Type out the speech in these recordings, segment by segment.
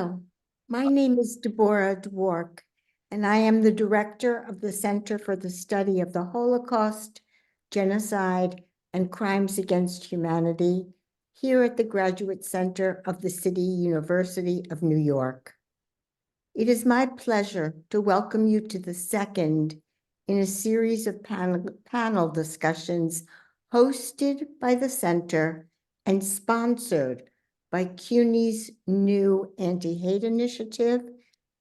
Hello, my name is Deborah Dwork, and I am the director of the Center for the Study of the Holocaust, Genocide, and Crimes Against Humanity here at the Graduate Center of the City University of New York. It is my pleasure to welcome you to the second in a series of panel discussions hosted by the Center and sponsored by CUNY's new anti-hate initiative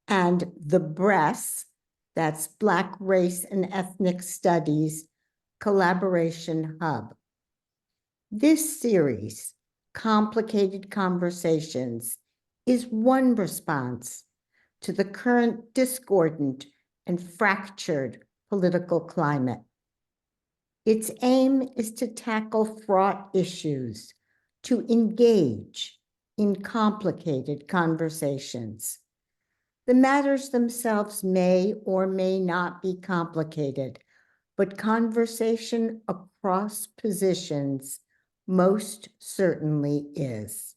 and the BRES, that's Black Race and Ethnic Studies, Collaboration Hub. This series, Complicated Conversations, is one response to the current discordant and fractured political climate. Its aim is to tackle fraught issues, to engage in complicated conversations. The matters themselves may or may not be complicated, but conversation across positions most certainly is.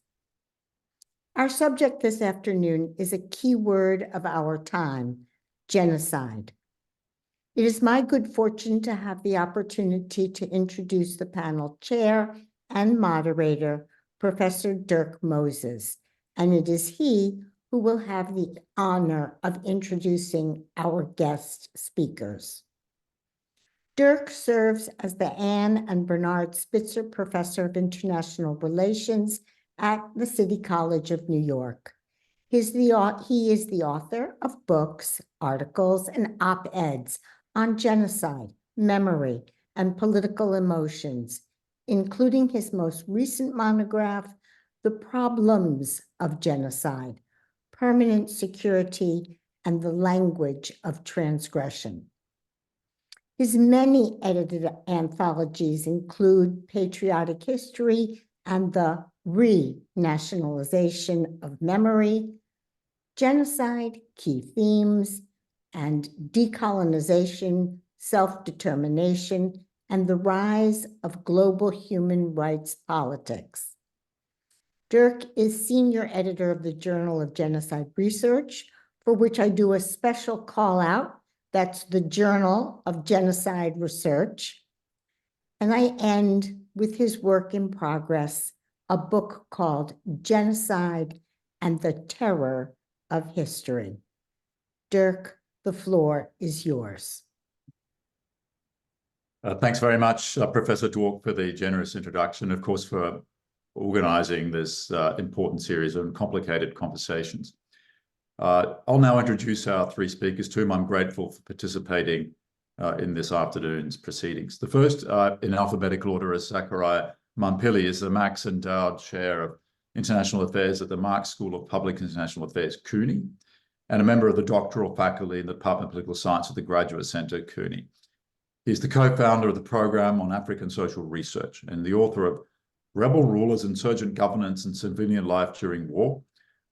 Our subject this afternoon is a key word of our time, genocide. It is my good fortune to have the opportunity to introduce the panel chair and moderator, Professor Dirk Moses, and it is he who will have the honor of introducing our guest speakers. Dirk serves as the Anne and Bernard Spitzer Professor of International Relations at the City College of New York. He is the author of books, articles, and op-eds on genocide, memory, and political emotions, including his most recent monograph, The Problems of Genocide, Permanent Security and the Language of Transgression. His many edited anthologies include Patriotic History and the Re-Nationalization of Memory, Genocide, Key Themes, and Decolonization, Self-Determination, and the Rise of Global Human Rights Politics. Dirk is senior editor of the Journal of Genocide Research, for which I do a special call out. That's the Journal of Genocide Research. And I end with his work in progress, a book called Genocide and the Terror of History. Dirk, the floor is yours. Thanks very much, Professor Dwork, for the generous introduction, of course, for organizing this important series of complicated conversations. I'll now introduce our three speakers to whom I'm grateful for participating in this afternoon's proceedings. The first, in alphabetical order, is Zachariah Mampilly, is the Marxe Endowed Chair of International Affairs at the Marxe School of Public International Affairs, CUNY, and a member of the doctoral faculty in the Department of Political Science at the Graduate Center, CUNY. He's the co-founder of the Program on African Social Research and the author of Rebel Rulers, Insurgent Governance and Civilian Life During War,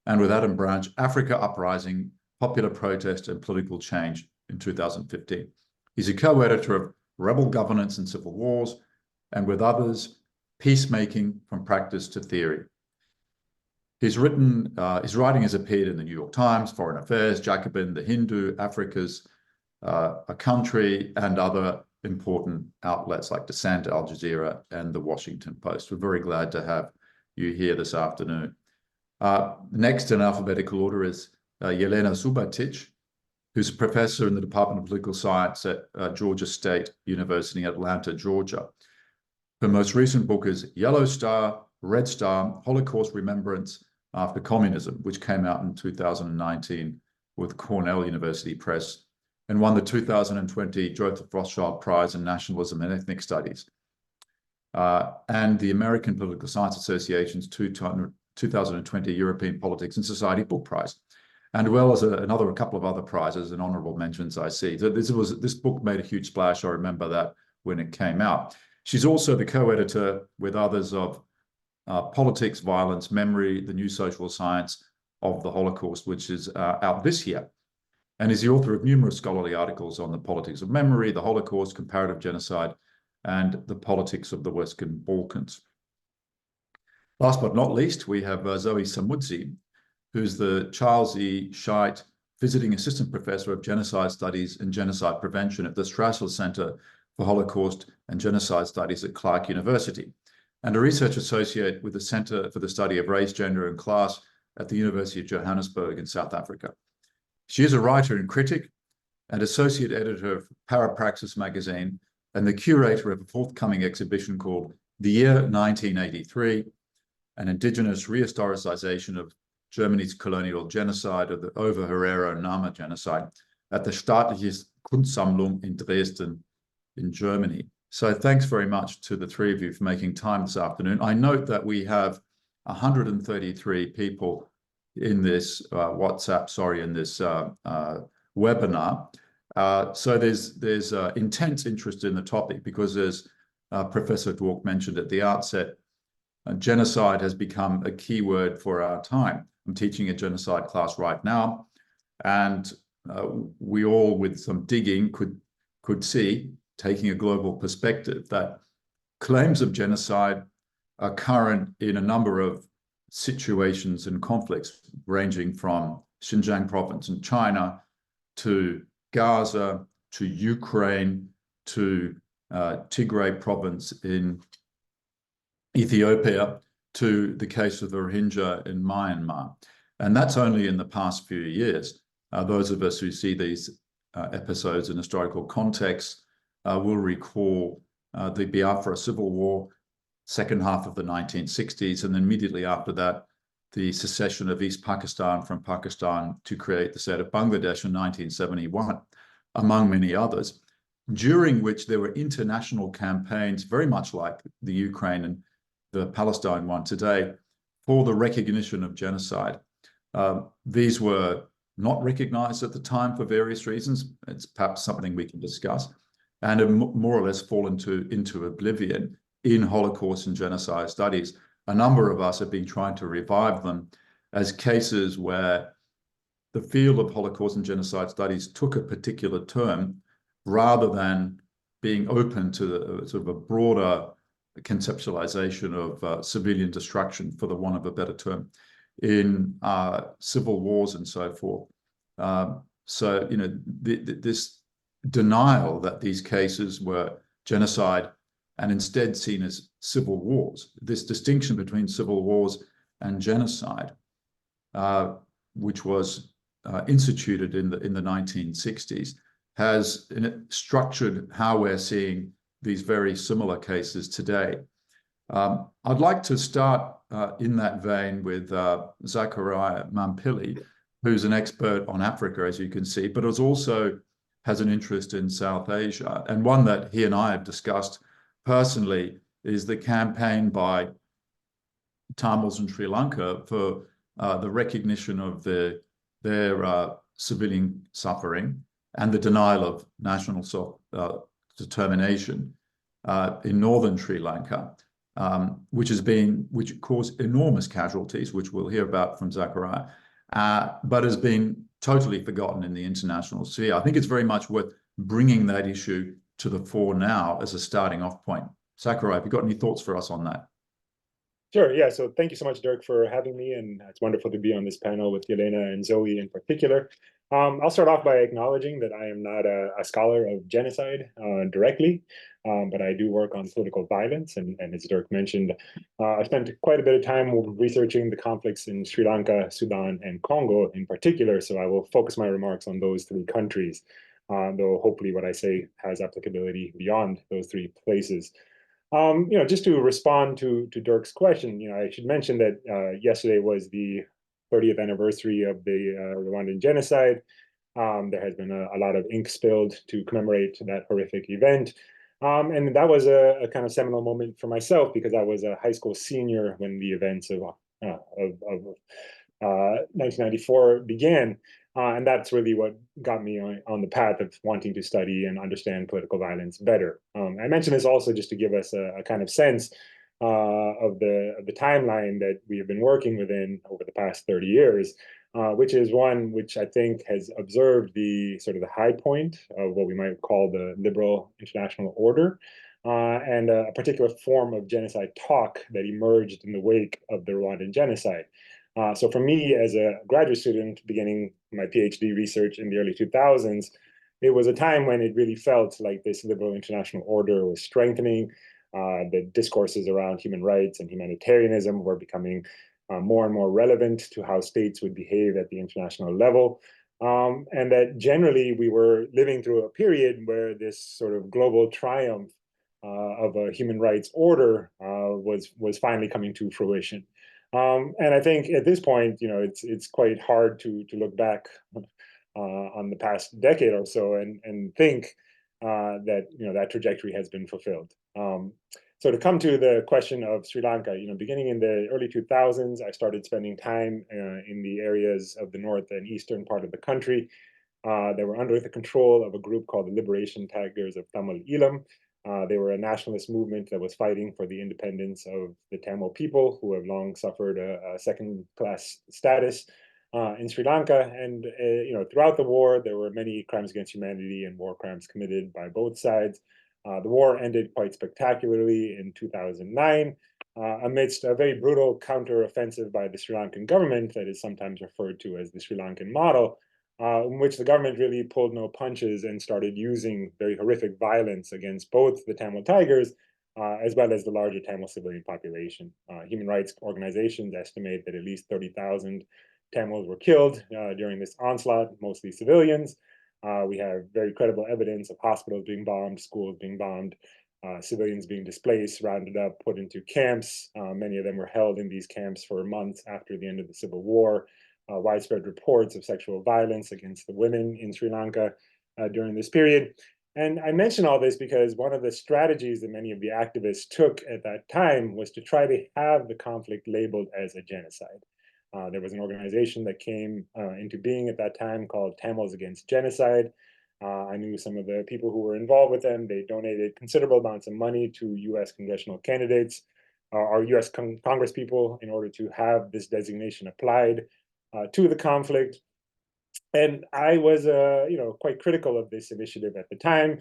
and with Adam Branch, Africa Uprising, Popular Protest and Political Change in 2015. He's a co-editor of Rebel Governance and Civil Wars, and with others, Peacemaking from Practice to Theory. His writing has appeared in the New York Times, Foreign Affairs, Jacobin, The Hindu, Africa's A Country, and other important outlets like Dissent, Al Jazeera, and The Washington Post. We're very glad to have you here this afternoon. Next in alphabetical order is Jelena Subotic, who's a professor in the Department of Political Science at Georgia State University in Atlanta, Georgia. Her most recent book is Yellow Star, Red Star, Holocaust Remembrance After Communism, which came out in 2019 with Cornell University Press and won the 2020 Joseph Rothschild Prize in Nationalism and Ethnic Studies, and the American Political Science Association's 2020 European Politics and Society Book Prize, and well as a couple of other prizes and honorable mentions I see. So this book made a huge splash. I remember that when it came out. She's also the co-editor with others of Politics, Violence, Memory, the New Social Science of the Holocaust, which is out this year, and is the author of numerous scholarly articles on the politics of memory, the Holocaust, comparative genocide, and the politics of the Western Balkans. Last but not least, we have Zoe Samudzi, who's the Charles E. Scheidt Visiting Assistant Professor of Genocide Studies and Genocide Prevention at the Strassel Center for Holocaust and Genocide Studies at Clark University, and a research associate with the Center for the Study of Race, Gender, and Class at the University of Johannesburg in South Africa. She is a writer and critic and associate editor of Parapraxis magazine and the curator of a forthcoming exhibition called The Year 1983, an indigenous rehistoricization of Germany's colonial genocide, of the Over-Herero-Nama genocide, at the Staatliche Kunstsammlung in Dresden in Germany. So thanks very much to the three of you for making time this afternoon. I note that we have 133 people in this in this webinar. So there's intense interest in the topic because, as Professor Dwork mentioned at the outset, genocide has become a key word for our time. I'm teaching a genocide class right now, and we all, with some digging, could see, taking a global perspective, that claims of genocide are current in a number of situations and conflicts, ranging from Xinjiang province in China to Gaza to Ukraine to Tigray province in Ethiopia to the case of the Rohingya in Myanmar. And that's only in the past few years. Those of us who see these episodes in historical context will recall the Biafra Civil War, second half of the 1960s, and then immediately after that, the secession of East Pakistan from Pakistan to create the state of Bangladesh in 1971, among many others, during which there were international campaigns, very much like the Ukraine and the Palestine one today, for the recognition of genocide. These were not recognized at the time for various reasons. It's perhaps something we can discuss, and have more or less fallen into oblivion in Holocaust and genocide studies. A number of us have been trying to revive them as cases where the field of Holocaust and genocide studies took a particular turn rather than being open to the, sort of a broader conceptualization of civilian destruction, for the want of a better term, in civil wars and so forth. So, you know, this denial that these cases were genocide and instead seen as civil wars, this distinction between civil wars and genocide, which was instituted in the 1960s, has structured how we're seeing these very similar cases today. I'd like to start in that vein with Zachariah Mampilly, who's an expert on Africa, as you can see, but also has an interest in South Asia. And one that he and I have discussed personally is the campaign by Tamils in Sri Lanka for the recognition of their civilian suffering and the denial of national self-determination in northern Sri Lanka, which caused enormous casualties, which we'll hear about from Zachariah, but has been totally forgotten in the international sphere. I think it's very much worth bringing that issue to the fore now as a starting off point. Zachariah, have you got any thoughts for us on that? Sure, yeah, so thank you so much, Dirk, for having me, and it's wonderful to be on this panel with Jelena and Zoe in particular. I'll start off by acknowledging that I am not a scholar of genocide directly, but I do work on political violence, and as Dirk mentioned, I spent quite a bit of time researching the conflicts in Sri Lanka, Sudan, and Congo in particular, so I will focus my remarks on those three countries, though hopefully what I say has applicability beyond those three places. You know, just to respond to Dirk's question, you know, I should mention that yesterday was the 30th anniversary of the Rwandan genocide. There has been a lot of ink spilled to commemorate that horrific event. And that was a kind of seminal moment for myself because I was a high school senior when the events of 1994 began. And that's really what got me on the path of wanting to study and understand political violence better. I mention this also just to give us a kind of sense of the timeline that we have been working within over the past 30 years, which is one which I think has observed the sort of the high point of what we might call the liberal international order, and a particular form of genocide talk that emerged in the wake of the Rwandan genocide. So for me, as a graduate student beginning my PhD research in the early 2000s, it was a time when it really felt like this liberal international order was strengthening. The discourses around human rights and humanitarianism were becoming more and more relevant to how states would behave at the international level. And that generally we were living through a period where this sort of global triumph of a human rights order was finally coming to fruition. And I think at this point, it's quite hard to look back on the past decade or so and think that that trajectory has been fulfilled. So to come to the question of Sri Lanka, beginning in the early 2000s, I started spending time in the areas of the north and eastern part of the country that were under the control of a group called the Liberation Tigers of Tamil Eelam. They were a nationalist movement that was fighting for the independence of the Tamil people, who have long suffered a second-class status in Sri Lanka. And throughout the war, there were many crimes against humanity and war crimes committed by both sides. The war ended quite spectacularly in 2009 amidst a very brutal counter-offensive by the Sri Lankan government that is sometimes referred to as the Sri Lankan model, in which the government really pulled no punches and started using very horrific violence against both the Tamil Tigers as well as the larger Tamil civilian population. Human rights organizations estimate that at least 30,000 Tamils were killed during this onslaught, mostly civilians. We have very credible evidence of hospitals being bombed, schools being bombed, civilians being displaced, rounded up, put into camps. Many of them were held in these camps for months after the end of the civil war. Widespread reports of sexual violence against the women in Sri Lanka during this period. And I mention all this because one of the strategies that many of the activists took at that time was to try to have the conflict labeled as a genocide. There was an organization that came into being at that time called Tamils Against Genocide. I knew some of the people who were involved with them. They donated considerable amounts of money to US congressional candidates or US Congress people in order to have this designation applied to the conflict. And I was, quite critical of this initiative at the time,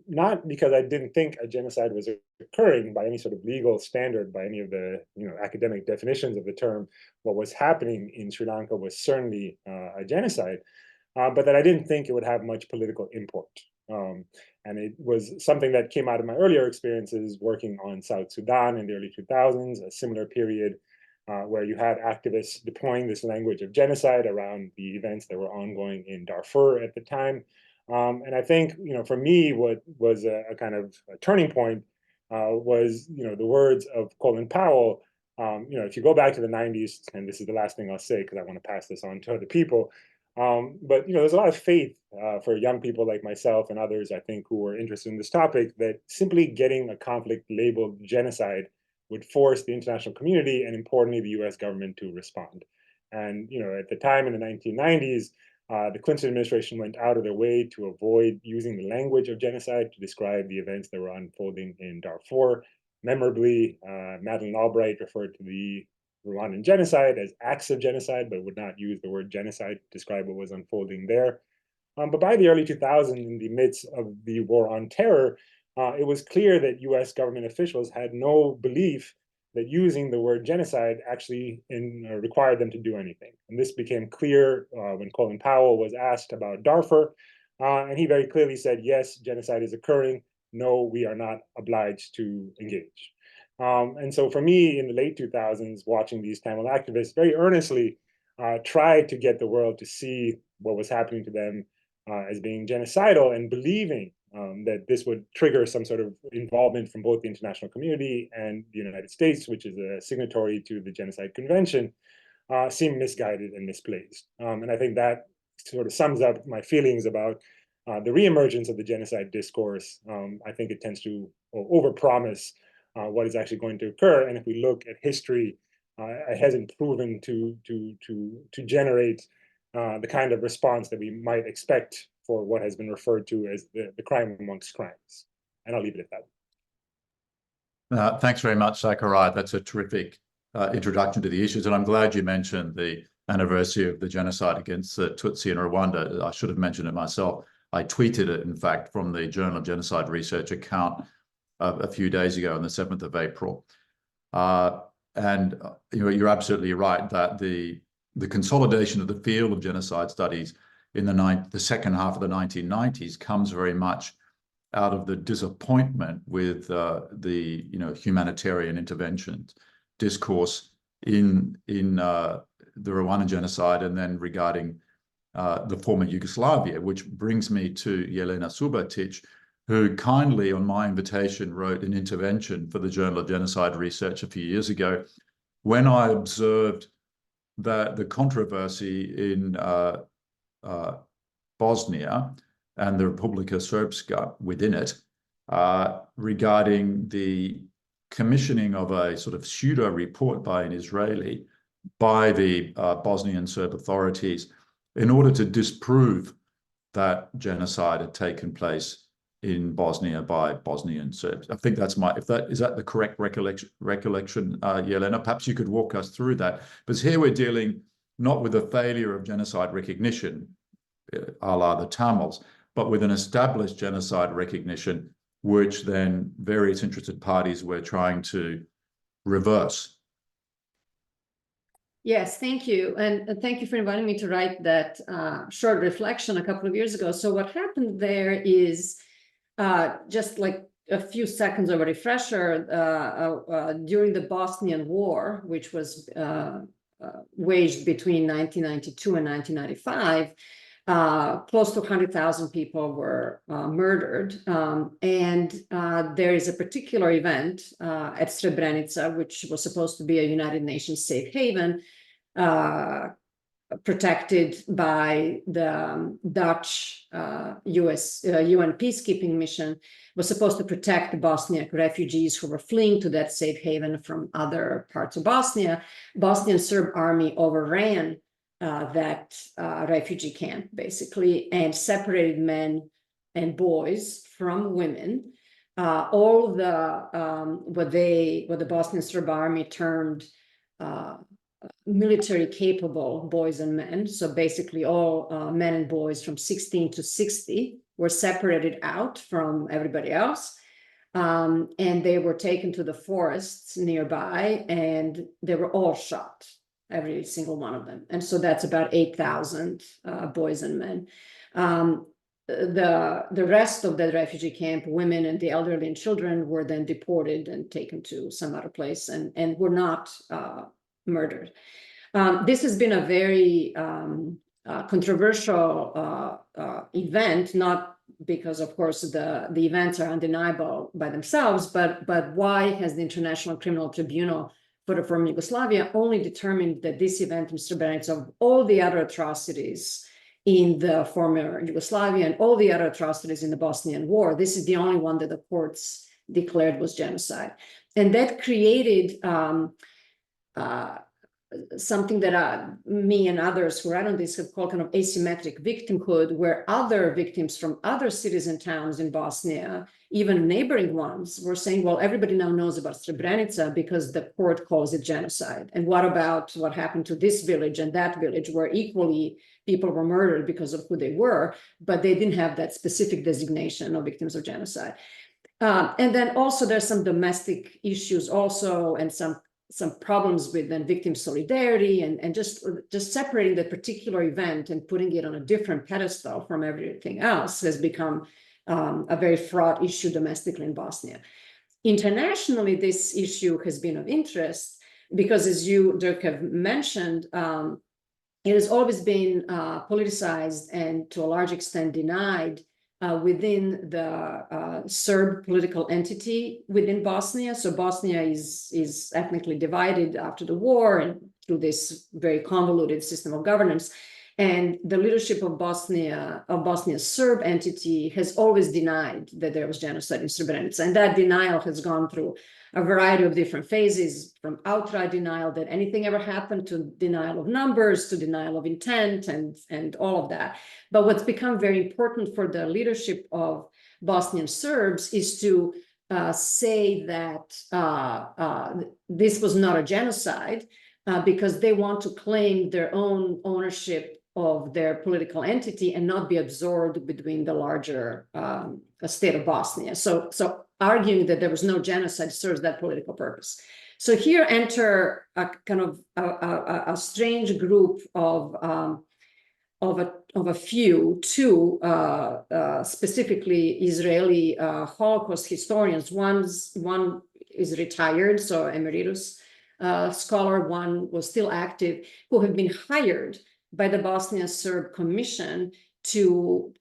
not because I didn't think a genocide was occurring by any sort of legal standard, by any of the academic definitions of the term. What was happening in Sri Lanka was certainly a genocide, but that I didn't think it would have much political import. And it was something that came out of my earlier experiences working on South Sudan in the early 2000s, a similar period where you had activists deploying this language of genocide around the events that were ongoing in Darfur at the time. And I think, for me, what was a kind of a turning point was, the words of Colin Powell. If you go back to the 90s, and this is the last thing I'll say because I want to pass this on to other people, but there's a lot of faith for young people like myself and others, I think, who were interested in this topic, that simply getting a conflict labeled genocide would force the international community and, importantly, the US government to respond. And at the time in the 1990s, the Clinton administration went out of their way to avoid using the language of genocide to describe the events that were unfolding in Darfur. Memorably, Madeleine Albright referred to the Rwandan genocide as acts of genocide, but would not use the word genocide to describe what was unfolding there. But by the early 2000s, in the midst of the war on terror, it was clear that US government officials had no belief that using the word genocide actually required them to do anything. And this became clear when Colin Powell was asked about Darfur. And he very clearly said, yes, genocide is occurring. No, we are not obliged to engage. And so for me, in the late 2000s, watching these Tamil activists very earnestly tried to get the world to see what was happening to them as being genocidal, and believing that this would trigger some sort of involvement from both the international community and the United States, which is a signatory to the Genocide Convention, seemed misguided and misplaced. And I think that sort of sums up my feelings about the reemergence of the genocide discourse. I think it tends to overpromise what is actually going to occur. And if we look at history, it hasn't proven to generate the kind of response that we might expect for what has been referred to as the crime amongst crimes. And I'll leave it at that. Thanks very much, Zachariah. That's a terrific introduction to the issues. And I'm glad you mentioned the anniversary of the genocide against the Tutsi in Rwanda. I should have mentioned it myself. I tweeted it, in fact, from the Journal of Genocide Research account a few days ago on the 7th of April. you're absolutely right that the consolidation of the field of genocide studies in the second half of the 1990s comes very much out of the disappointment with the humanitarian intervention discourse in the Rwandan genocide, and then regarding the former Yugoslavia, which brings me to Jelena Subotic, who kindly, on my invitation, wrote an intervention for the Journal of Genocide Research a few years ago, when I observed that the controversy in Bosnia and the Republika Srpska within it, regarding the commissioning of a sort of pseudo report by an Israeli by the Bosnian Serb authorities in order to disprove that genocide had taken place in Bosnia by Bosnian Serbs. I think that's is that the correct recollection, Jelena? Perhaps you could walk us through that. Because here we're dealing not with a failure of genocide recognition, a la the Tamils, but with an established genocide recognition, which then various interested parties were trying to reverse. Yes, thank you. And thank you for inviting me to write that short reflection a couple of years ago. So what happened there is just like a few seconds of a refresher, during the Bosnian War, which was waged between 1992 and 1995, close to 100,000 people were murdered. And there is a particular event at Srebrenica, which was supposed to be a United Nations safe haven, protected by the Dutch UN peacekeeping mission, was supposed to protect the Bosniak refugees who were fleeing to that safe haven from other parts of Bosnia. Bosnian Serb army overran that refugee camp, basically, and separated men and boys from women. All the what the Bosnian Serb army termed military capable boys and men, so basically all men and boys from 16 to 60 were separated out from everybody else, and they were taken to the forests nearby, and they were all shot, every single one of them. And so that's about 8,000 boys and men. The rest of the refugee camp, women and the elderly and children, were then deported and taken to some other place and were not murdered. This has been a very controversial event, not because, of course, the events are undeniable by themselves, but why has the International Criminal Tribunal for the former Yugoslavia only determined that this event in Srebrenica, of all the other atrocities in the former Yugoslavia and all the other atrocities in the Bosnian War, this is the only one that the courts declared was genocide. And that created something that me and others who are on this have called kind of asymmetric victimhood, where other victims from other cities and towns in Bosnia, even neighboring ones, were saying, well, everybody now knows about Srebrenica because the court calls it genocide. And what about what happened to this village and that village, where equally people were murdered because of who they were, but they didn't have that specific designation of victims of genocide. And then also there's some domestic issues also, and some problems with then victim solidarity, and just separating the particular event and putting it on a different pedestal from everything else has become a very fraught issue domestically in Bosnia. Internationally, this issue has been of interest because, as you, Dirk, have mentioned, it has always been politicized and to a large extent denied within the Serb political entity within Bosnia. So Bosnia is ethnically divided after the war and through this very convoluted system of governance. And the leadership of Bosnia's Serb entity has always denied that there was genocide in Srebrenica. And that denial has gone through a variety of different phases, from outright denial that anything ever happened, to denial of numbers, to denial of intent, and all of that. But what's become very important for the leadership of Bosnian Serbs is to say that this was not a genocide, because they want to claim their own ownership of their political entity and not be absorbed between the larger state of Bosnia. So arguing that there was no genocide serves that political purpose. So here enter a kind of a strange group of a few, two specifically Israeli Holocaust historians. One is retired, so emeritus scholar. One was still active, who have been hired by the Bosnian Serb Commission to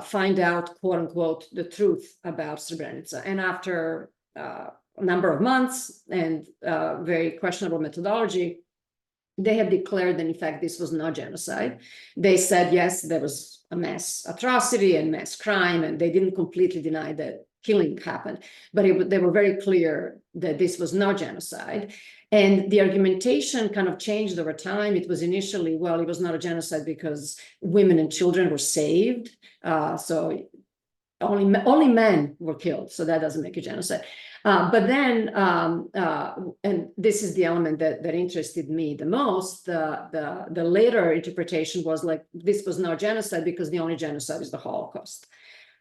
find out, quote unquote, the truth about Srebrenica. And after a number of months and very questionable methodology, they have declared that in fact this was not genocide. They said, yes, there was a mass atrocity and mass crime, and they didn't completely deny that killing happened, but they were very clear that this was not genocide. And the argumentation kind of changed over time. It was initially, well, it was not a genocide because women and children were saved. So only men were killed, so that doesn't make a genocide. But then, and this is the element that interested me the most, the later interpretation was like, this was not genocide because the only genocide is the Holocaust.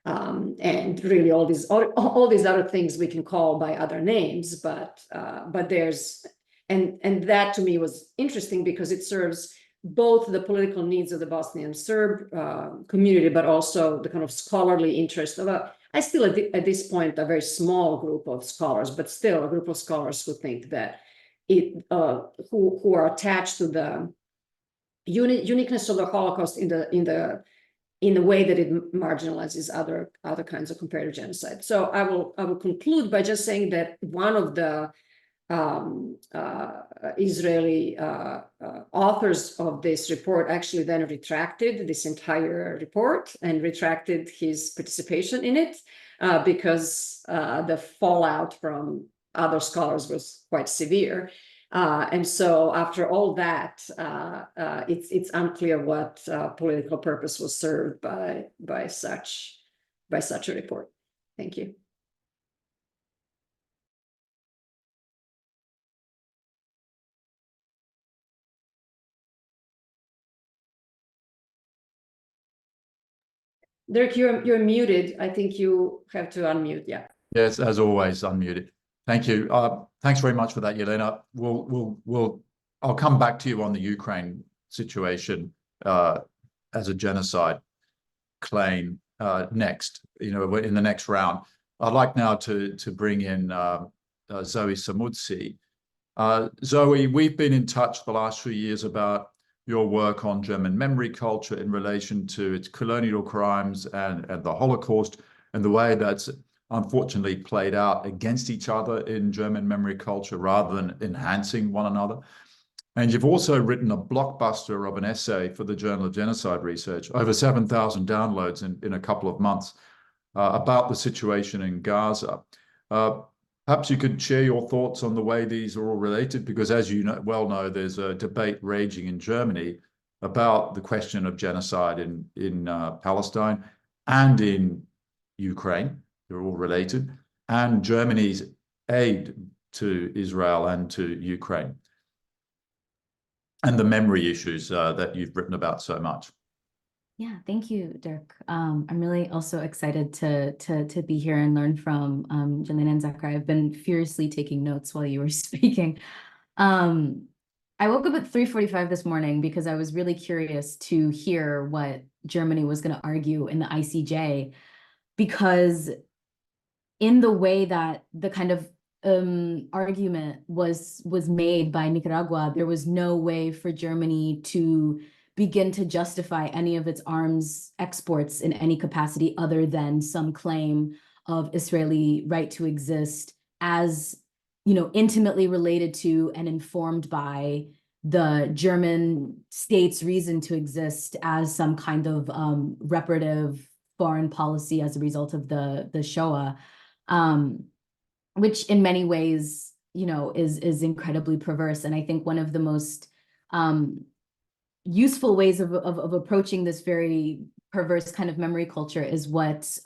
And really all these other things we can call by other names, but there's, and that to me was interesting because it serves both the political needs of the Bosnian Serb community, but also the kind of scholarly interest of I still at this point a very small group of scholars, but still a group of scholars who think that who are attached to the uniqueness of the Holocaust in the way that it marginalizes other kinds of comparative genocide. So I will conclude by just saying that one of the Israeli authors of this report actually then retracted this entire report and retracted his participation in it because the fallout from other scholars was quite severe. And so after all that, it's unclear what political purpose was served by such a report. Thank you. Dirk, you're muted. I think you have to unmute. Yeah. Yes, as always, unmuted. Thank you. Thanks very much for that, Jelena. I'll come back to you on the Ukraine situation as a genocide claim next. In the next round. I'd like now to bring in Zoe Samudzi. Zoe, we've been in touch the last few years about your work on German memory culture in relation to its colonial crimes and the Holocaust, and the way that's unfortunately played out against each other in German memory culture rather than enhancing one another. And you've also written a blockbuster of an essay for the Journal of Genocide Research, over 7,000 downloads in a couple of months, about the situation in Gaza. Perhaps you could share your thoughts on the way these are all related, because as you well know, there's a debate raging in Germany about the question of genocide in Palestine and in Ukraine. They're all related, and Germany's aid to Israel and to Ukraine, and the memory issues that you've written about so much. Yeah, thank you, Dirk. I'm really also excited to be here and learn from Jelena and Zachariah. I've been furiously taking notes while you were speaking. I woke up at 3:45 this morning because I was really curious to hear what Germany was going to argue in the ICJ, because in the way that the kind of argument was made by Nicaragua, there was no way for Germany to begin to justify any of its arms exports in any capacity other than some claim of Israeli right to exist, as intimately related to and informed by the German state's reason to exist as some kind of reparative foreign policy as a result of the Shoah, which in many ways is incredibly perverse. And I think one of the most useful ways of approaching this very perverse kind of memory culture is what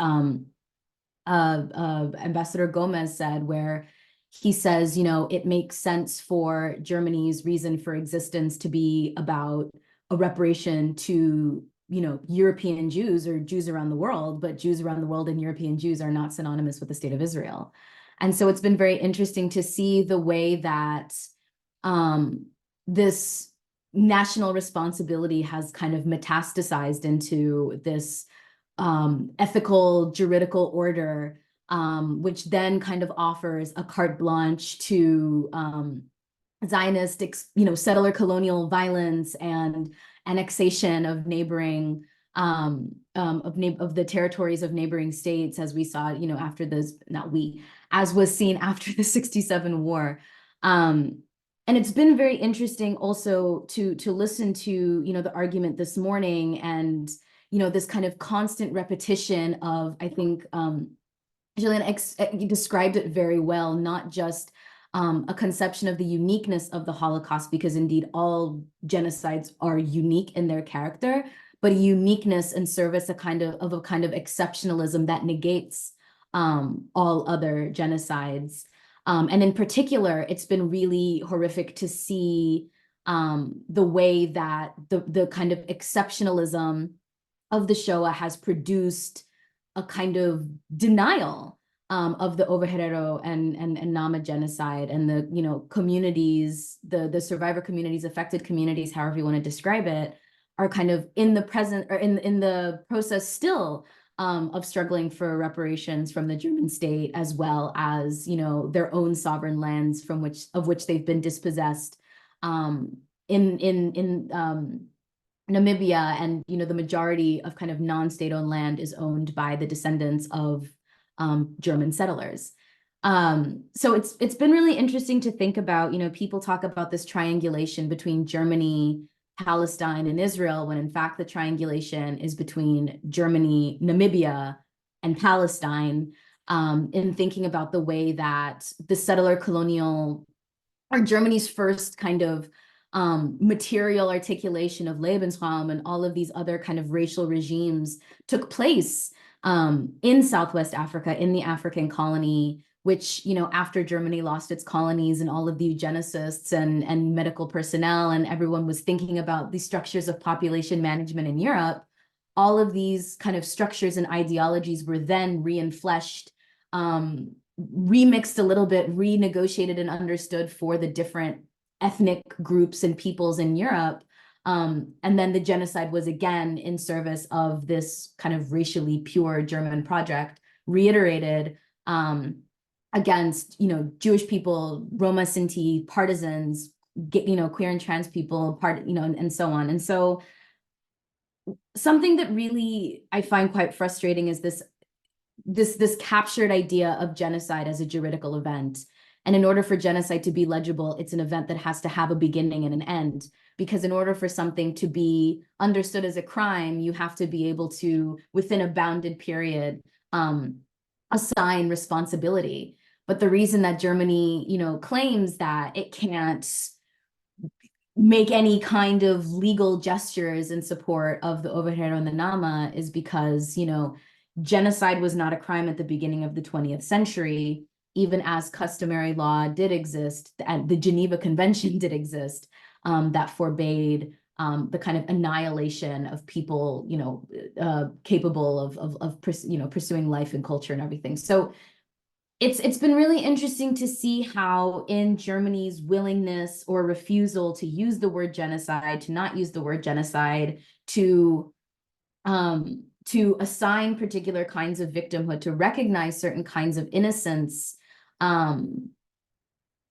Ambassador Gomez said, where he says, it makes sense for Germany's reason for existence to be about a reparation to, European Jews or Jews around the world, but Jews around the world and European Jews are not synonymous with the state of Israel. And so it's been very interesting to see the way that this national responsibility has kind of metastasized into this ethical juridical order, which then kind of offers a carte blanche to Zionist, settler colonial violence and annexation of neighboring of the territories of neighboring states, as we saw, after this, as was seen after the 67 war. And it's been very interesting also to listen to, the argument this morning and, this kind of constant repetition of, I think, Jelena described it very well, not just a conception of the uniqueness of the Holocaust, because indeed all genocides are unique in their character, but a uniqueness in service of a kind of exceptionalism that negates all other genocides. And in particular, it's been really horrific to see the way that the kind of exceptionalism of the Shoah has produced a kind of denial of the Overherero and Nama genocide, and the communities, the survivor communities, affected communities, however you want to describe it, are kind of in the present, or in the process still of struggling for reparations from the German state, as well as their own sovereign lands of which they've been dispossessed in Namibia, and the majority of kind of non-state-owned land is owned by the descendants of German settlers. So it's been really interesting to think about, people talk about this triangulation between Germany, Palestine, and Israel, when in fact the triangulation is between Germany, Namibia, and Palestine, in thinking about the way that the settler colonial, or Germany's first kind of material articulation of Lebensraum and all of these other kind of racial regimes took place in Southwest Africa, in the African colony, which, after Germany lost its colonies and all of the eugenicists and medical personnel, and everyone was thinking about the structures of population management in Europe, all of these kind of structures and ideologies were then re-enfleshed, remixed a little bit, renegotiated and understood for the different ethnic groups and peoples in Europe. And then the genocide was again in service of this kind of racially pure German project, reiterated against, Jewish people, Roma, Sinti, partisans, queer and trans people, and so on. And so something that really I find quite frustrating is this captured idea of genocide as a juridical event. And in order for genocide to be legible, it's an event that has to have a beginning and an end. Because in order for something to be understood as a crime, you have to be able to, within a bounded period, assign responsibility. But the reason that Germany, claims that it can't make any kind of legal gestures in support of the Overherero and the Nama is because, genocide was not a crime at the beginning of the 20th century, even as customary law did exist, and the Geneva Convention did exist, that forbade the kind of annihilation of people, capable of pursuing life and culture and everything. So it's been really interesting to see how in Germany's willingness or refusal to use the word genocide, to not use the word genocide, to assign particular kinds of victimhood, to recognize certain kinds of innocence,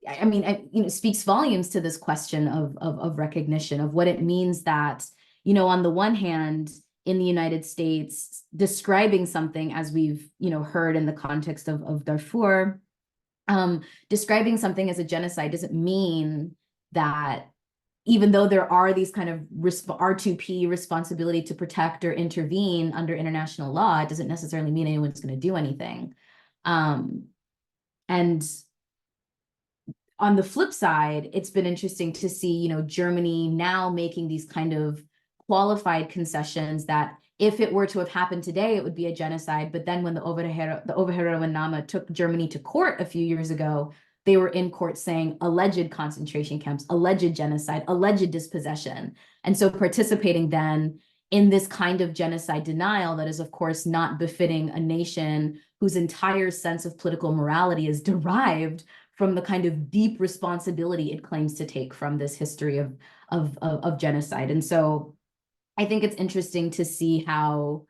it speaks volumes to this question of recognition, of what it means that, on the one hand, in the United States, describing something, as we've, heard in the context of Darfur, describing something as a genocide doesn't mean that, even though there are these kind of R2P, responsibility to protect or intervene under international law, it doesn't necessarily mean anyone's going to do anything. And on the flip side, it's been interesting to see, Germany now making these kind of qualified concessions that if it were to have happened today, it would be a genocide. But then when the Overherero and Nama took Germany to court a few years ago, they were in court saying alleged concentration camps, alleged genocide, alleged dispossession. And so participating then in this kind of genocide denial that is, of course, not befitting a nation whose entire sense of political morality is derived from the kind of deep responsibility it claims to take from this history of genocide. And so I think it's interesting to see how,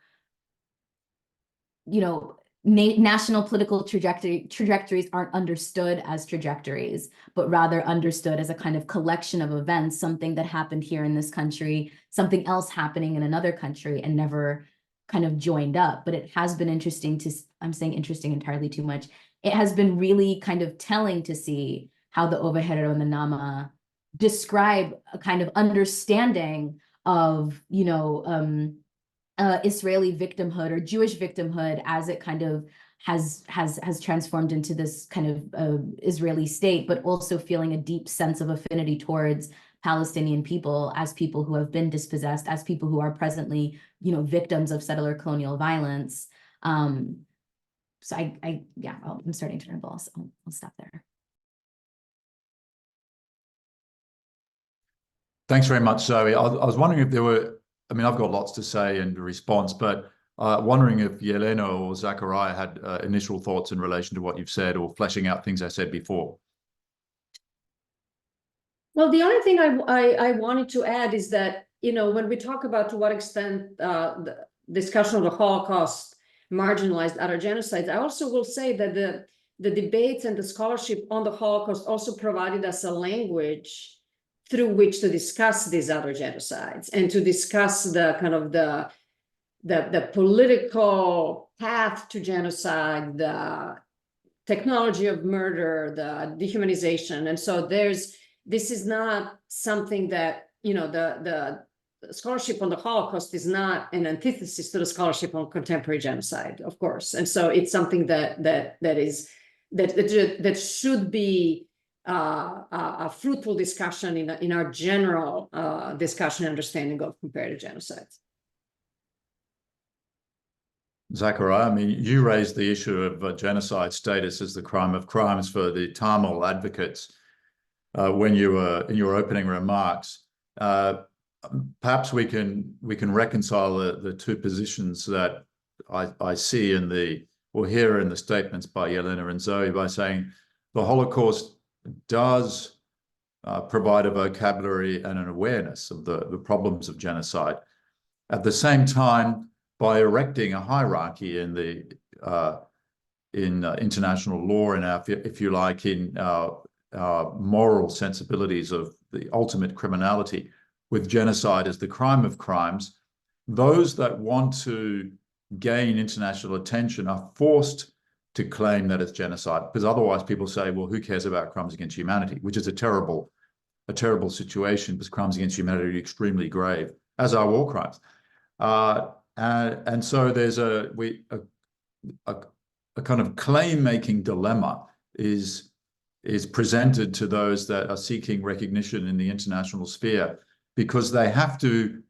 national political trajectories aren't understood as trajectories, but rather understood as a kind of collection of events, something that happened here in this country, something else happening in another country, and never kind of joined up. But it has been interesting I'm saying interesting entirely too much. It has been really kind of telling to see how the Ovaherero and the Nama describe a kind of understanding of, Israeli victimhood or Jewish victimhood as it kind of has transformed into this kind of Israeli state, but also feeling a deep sense of affinity towards Palestinian people as people who have been dispossessed, as people who are presently, victims of settler colonial violence. So I'm starting to ramble, so I'll stop there. Thanks very much, Zoe. I was wondering if there were, I've got lots to say in response, but wondering if Jelena or Zachariah had initial thoughts in relation to what you've said or fleshing out things I said before. Well, the only thing I wanted to add is that, when we talk about to what extent the discussion of the Holocaust marginalized other genocides, I also will say that the debates and the scholarship on the Holocaust also provided us a language through which to discuss these other genocides and to discuss the kind of the political path to genocide, the technology of murder, the dehumanization. And so this is not something that, the scholarship on the Holocaust is not an antithesis to the scholarship on contemporary genocide, of course. And so it's something that should be a fruitful discussion in our general discussion and understanding of comparative genocides. Zachariah, you raised the issue of genocide status as the crime of crimes for the Tamil advocates when you were in your opening remarks. Perhaps we can reconcile the two positions that I see hear in the statements by Jelena and Zoe by saying the Holocaust does provide a vocabulary and an awareness of the problems of genocide. At the same time, by erecting a hierarchy in international law and if you like, in our moral sensibilities of the ultimate criminality, with genocide as the crime of crimes, those that want to gain international attention are forced to claim that it's genocide, because otherwise people say, well, who cares about crimes against humanity, which is a terrible situation, because crimes against humanity are extremely grave, as are war crimes. And so there's a kind of claim-making dilemma is presented to those that are seeking recognition in the international sphere, because they have to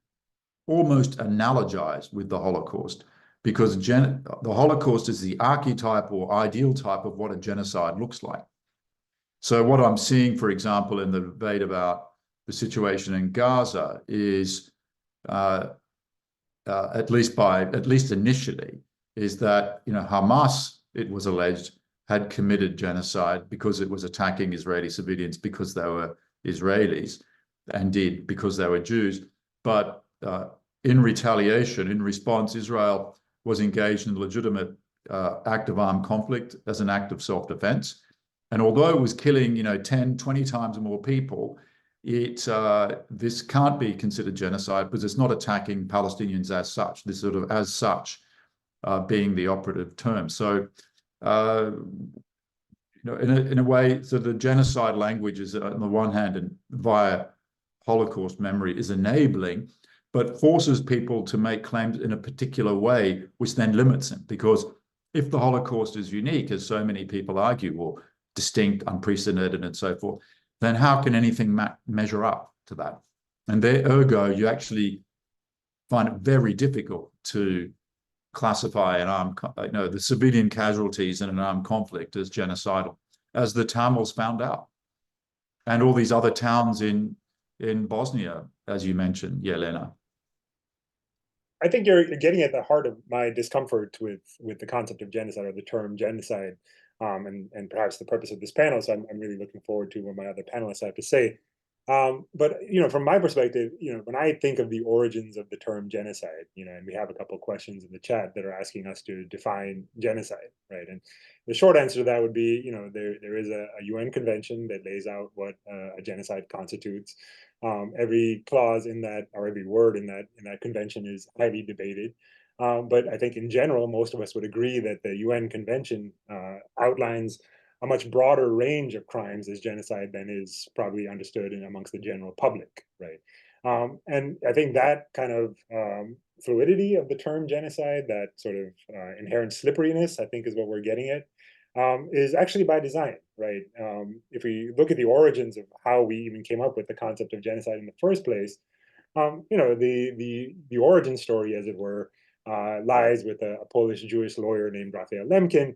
almost analogize with the Holocaust, because the Holocaust is the archetype or ideal type of what a genocide looks like. So what I'm seeing, for example, in the debate about the situation in Gaza is, at least initially, is that Hamas, it was alleged, had committed genocide because it was attacking Israeli civilians because they were Israelis, and did because they were Jews. But in retaliation, in response, Israel was engaged in a legitimate act of armed conflict as an act of self-defense. And although it was killing, 10, 20 times more people, this can't be considered genocide because it's not attacking Palestinians as such, this sort of as such being the operative term. So, in a way, so the genocide language is on the one hand, and via Holocaust memory, is enabling, but forces people to make claims in a particular way, which then limits them. Because if the Holocaust is unique, as so many people argue, or distinct, unprecedented, and so forth, then how can anything measure up to that? And ergo, you actually find it very difficult to classify the civilian casualties in an armed conflict as genocidal, as the Tamils found out. And all these other towns in Bosnia, as you mentioned, Jelena. I think you're getting at the heart of my discomfort with the concept of genocide, or the term genocide, and perhaps the purpose of this panel. So I'm really looking forward to what my other panelists have to say. But from my perspective, when I think of the origins of the term genocide, and we have a couple of questions in the chat that are asking us to define genocide, right? And the short answer to that would be, there is a UN convention that lays out what a genocide constitutes. Every clause in that, or every word in that convention, is highly debated. But I think in general, most of us would agree that the UN convention outlines a much broader range of crimes as genocide than is probably understood amongst the general public, right? And I think that kind of fluidity of the term genocide, that sort of inherent slipperiness, I think is what we're getting at, is actually by design, right? If we look at the origins of how we even came up with the concept of genocide in the first place, the origin story, as it were, lies with a Polish Jewish lawyer named Raphael Lemkin,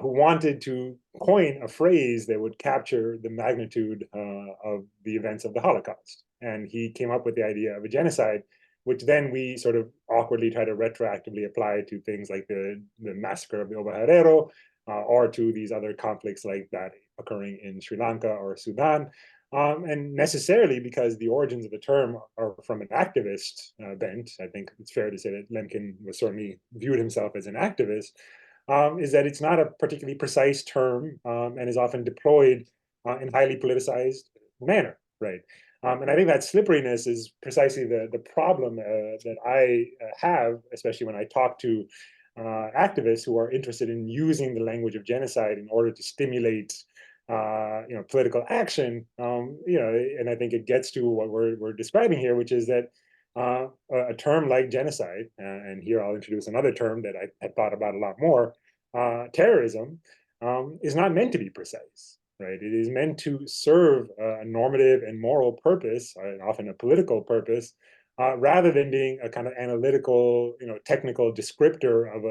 who wanted to coin a phrase that would capture the magnitude of the events of the Holocaust. And he came up with the idea of a genocide, which then we sort of awkwardly try to retroactively apply to things like the massacre of the Ovaherero, or to these other conflicts like that occurring in Sri Lanka or Sudan. And necessarily because the origins of the term are from an activist bent, I think it's fair to say that Lemkin was certainly viewed himself as an activist, is that it's not a particularly precise term, and is often deployed in highly politicized manner, right? And I think that slipperiness is precisely the problem that I have, especially when I talk to activists who are interested in using the language of genocide in order to stimulate political action. And I think it gets to what we're describing here, which is that a term like genocide, and here I'll introduce another term that I thought about a lot more, terrorism, is not meant to be precise, right? It is meant to serve a normative and moral purpose, and often a political purpose, rather than being a kind of analytical, technical descriptor of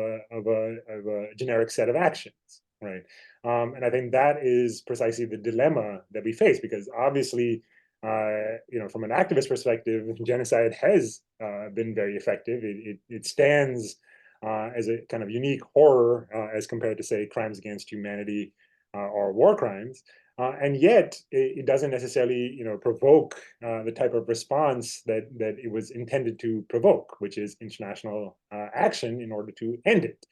a generic set of actions, right? And I think that is precisely the dilemma that we face, because obviously, from an activist perspective, genocide has been very effective. It stands as a kind of unique horror as compared to, say, crimes against humanity or war crimes. And yet, it doesn't necessarily, provoke the type of response that it was intended to provoke, which is international action in order to end it.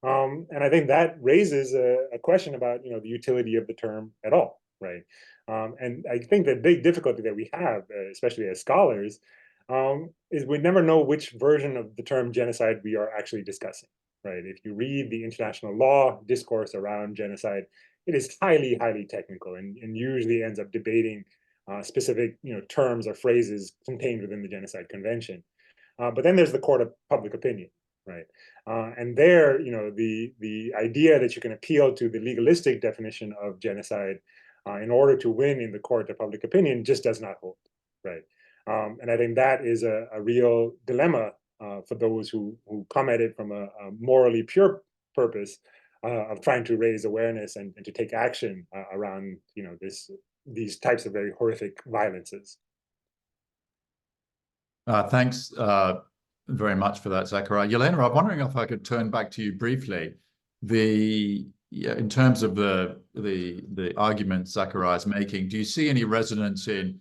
And I think that raises a question about, the utility of the term at all, right? And I think the big difficulty that we have, especially as scholars, is we never know which version of the term genocide we are actually discussing, right? If you read the international law discourse around genocide, it is highly, highly technical, and usually ends up debating specific, terms or phrases contained within the Genocide Convention. But then there's the court of public opinion, right? And there, the idea that you can appeal to the legalistic definition of genocide in order to win in the court of public opinion just does not hold, right? And I think that is a real dilemma for those who come at it from a morally pure purpose of trying to raise awareness and to take action around, these types of very horrific violences. Thanks very much for that, Zachariah. Jelena, I'm wondering if I could turn back to you briefly. In terms of the argument Zachariah is making, do you see any resonance in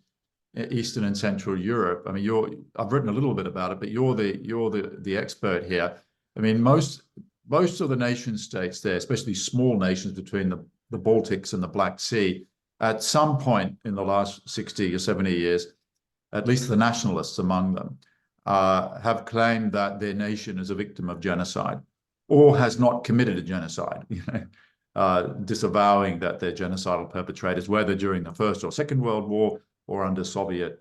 Eastern and Central Europe? I mean, I've written a little bit about it, but you're the expert here. I mean, most of the nation states there, especially small nations between the Baltics and the Black Sea, at some point in the last 60 or 70 years, at least the nationalists among them, have claimed that their nation is a victim of genocide or has not committed a genocide, disavowing that they're genocidal perpetrators, whether during the First or Second World War or under Soviet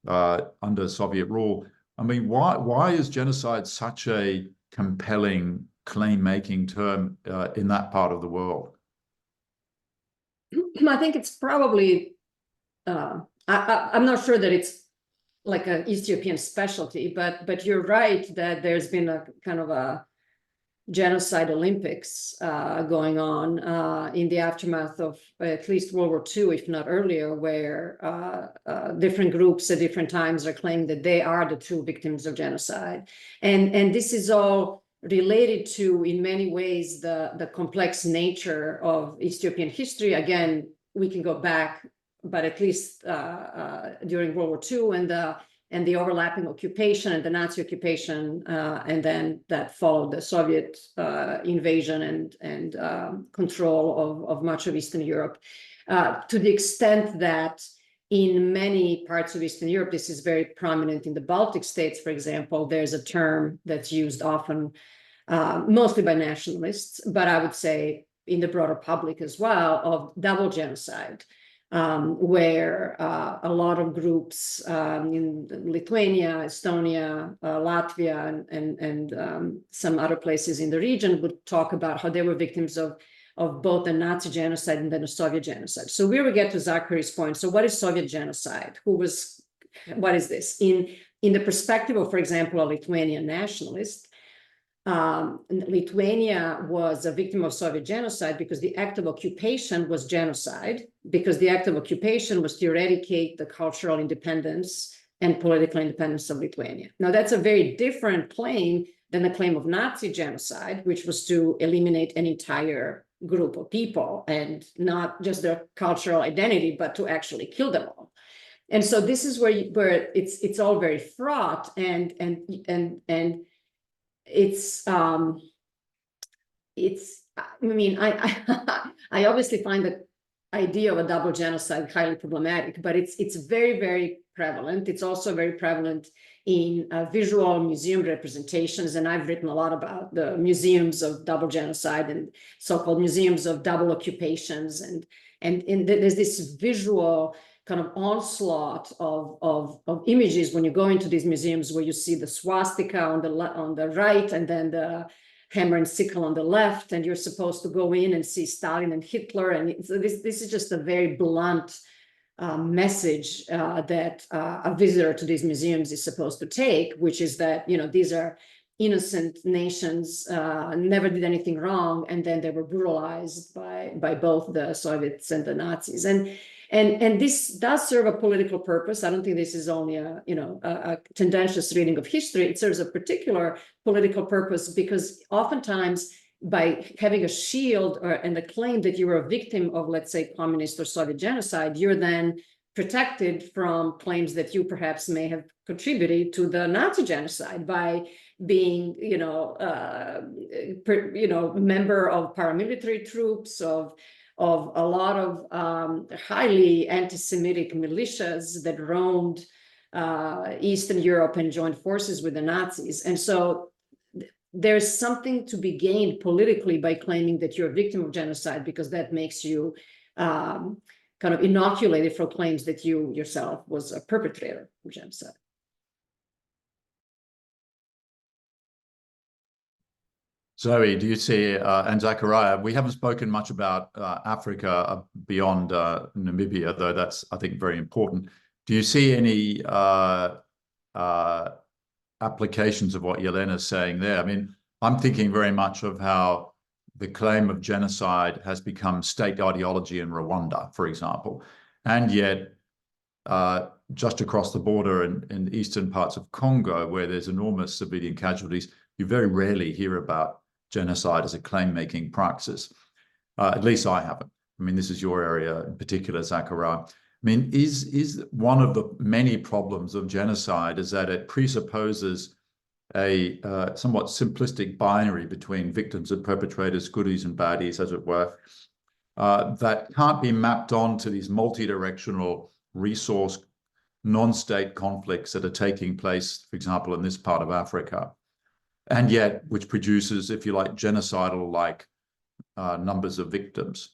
rule. I mean, why is genocide such a compelling claim-making term in that part of the world? I think it's probably, I'm not sure that it's like an East European specialty, but you're right that there's been a kind of a, genocide Olympics going on in the aftermath of at least World War II, if not earlier, where different groups at different times are claiming that they are the true victims of genocide. And this is all related to, in many ways, the complex nature of East European history. Again, we can go back, but at least during World War II and the overlapping occupation and the Nazi occupation, and then that followed the Soviet invasion and control of much of Eastern Europe, to the extent that in many parts of Eastern Europe, this is very prominent in the Baltic states, for example, there's a term that's used often, mostly by nationalists, but I would say in the broader public as well, of double genocide. Where a lot of groups in Lithuania, Estonia, Latvia, and some other places in the region would talk about how they were victims of both the Nazi genocide and then the Soviet genocide. So we will get to Zachary's point. So what is Soviet genocide? What is this? In the perspective of, for example, a Lithuanian nationalist, Lithuania was a victim of Soviet genocide because the act of occupation was genocide, because the act of occupation was to eradicate the cultural independence and political independence of Lithuania. Now, that's a very different claim than the claim of Nazi genocide, which was to eliminate an entire group of people and not just their cultural identity, but to actually kill them all. And so this is where it's all very fraught it's I mean, I obviously find the idea of a double genocide highly problematic, but it's very, very prevalent. It's also very prevalent in visual museum representations, and I've written a lot about the museums of double genocide and so-called museums of double occupations, and there's this visual kind of onslaught of images when you go into these museums, where you see the swastika on the right and then the hammer and sickle on the left, and you're supposed to go in and see Stalin and Hitler. And so this is just a very blunt message that a visitor to these museums is supposed to take, which is that, you know, these are innocent nations, never did anything wrong, and then they were brutalized by both the Soviets and the Nazis. And this does serve a political purpose. I don't think this is only a tendentious reading of history. It serves a particular political purpose because oftentimes by having a shield and the claim that you were a victim of, let's say, communist or Soviet genocide, you're then protected from claims that you perhaps may have contributed to the Nazi genocide by being, member of paramilitary troops, of a lot of highly anti-Semitic militias that roamed Eastern Europe and joined forces with the Nazis. And so there's something to be gained politically by claiming that you're a victim of genocide, because that makes you kind of inoculated for claims that you yourself was a perpetrator of genocide. Zoe, do you see, and Zachariah, we haven't spoken much about Africa beyond Namibia, though that's, I think, very important. Do you see any applications of what Jelena is saying there? I mean, I'm thinking very much of how the claim of genocide has become state ideology in Rwanda, for example, and yet just across the border in eastern parts of Congo, where there's enormous civilian casualties, you very rarely hear about genocide as a claim-making praxis. At least I haven't. I mean, this is your area in particular, Zachariah. I mean, is one of the many problems of genocide is that it presupposes a somewhat simplistic binary between victims and perpetrators, goodies and baddies, as it were, that can't be mapped onto these multi-directional resource non-state conflicts that are taking place, for example, in this part of Africa, and yet which produces, if you like, genocidal-like numbers of victims.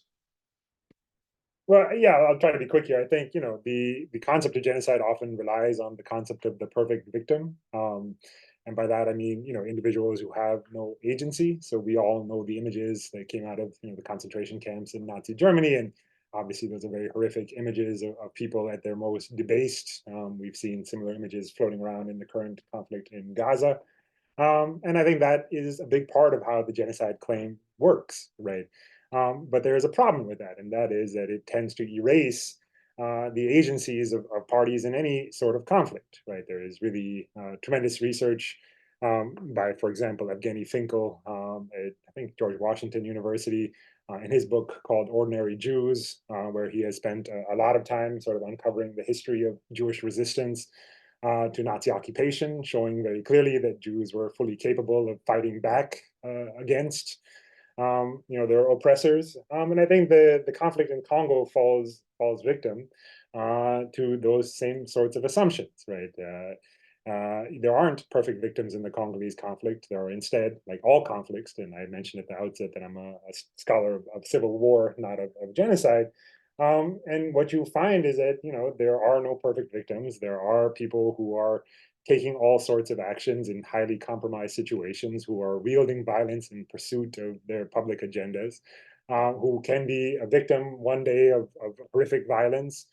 Well, yeah, I'll try to be quick here. I think, the concept of genocide often relies on the concept of the perfect victim. And by that, I mean, individuals who have no agency. So we all know the images that came out of, the concentration camps in Nazi Germany. And obviously, those are very horrific images of people at their most debased. We've seen similar images floating around in the current conflict in Gaza. And I think that is a big part of how the genocide claim works, right? But there is a problem with that, and that is that it tends to erase the agencies of parties in any sort of conflict, right? There is really tremendous research by, for example, Evgeny Finkel at, I think, George Washington University, in his book called Ordinary Jews, where he has spent a lot of time sort of uncovering the history of Jewish resistance to Nazi occupation, showing very clearly that Jews were fully capable of fighting back against their oppressors. And I think the conflict in Congo falls victim to those same sorts of assumptions, right? There aren't perfect victims in the Congolese conflict. There are instead, like all conflicts, and I mentioned at the outset that I'm a scholar of civil war, not of genocide. And what you find is that, there are no perfect victims. There are people who are taking all sorts of actions in highly compromised situations, who are wielding violence in pursuit of their public agendas, who can be a victim one day of horrific violence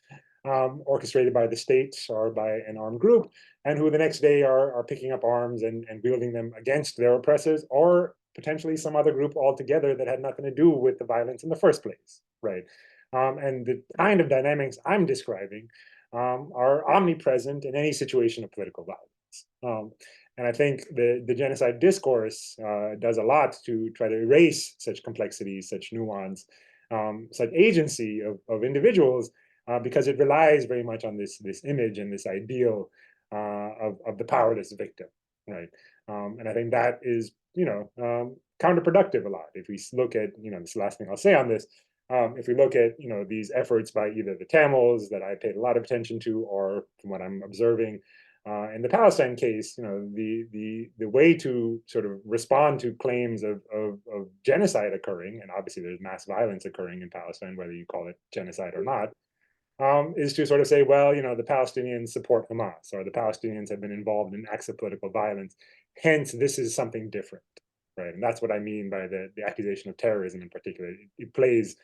orchestrated by the state or by an armed group, and who the next day are picking up arms and wielding them against their oppressors, or potentially some other group altogether that had nothing to do with the violence in the first place, right? And the kind of dynamics I'm describing are omnipresent in any situation of political violence. And I think the genocide discourse does a lot to try to erase such complexities, such nuance, such agency of individuals, because it relies very much on this image and this ideal of the powerless victim, right? And I think that is, counterproductive a lot. If we look at, this is the last thing I'll say on this, if we look at, these efforts by either the Tamils that I paid a lot of attention to, or from what I'm observing in the Palestine case, the way to sort of respond to claims of genocide occurring, and obviously there's mass violence occurring in Palestine, whether you call it genocide or not, is to sort of say, well, the Palestinians support Hamas, or the Palestinians have been involved in acts of political violence. Hence, this is something different, right? And that's what I mean by the accusation of terrorism in particular. It plays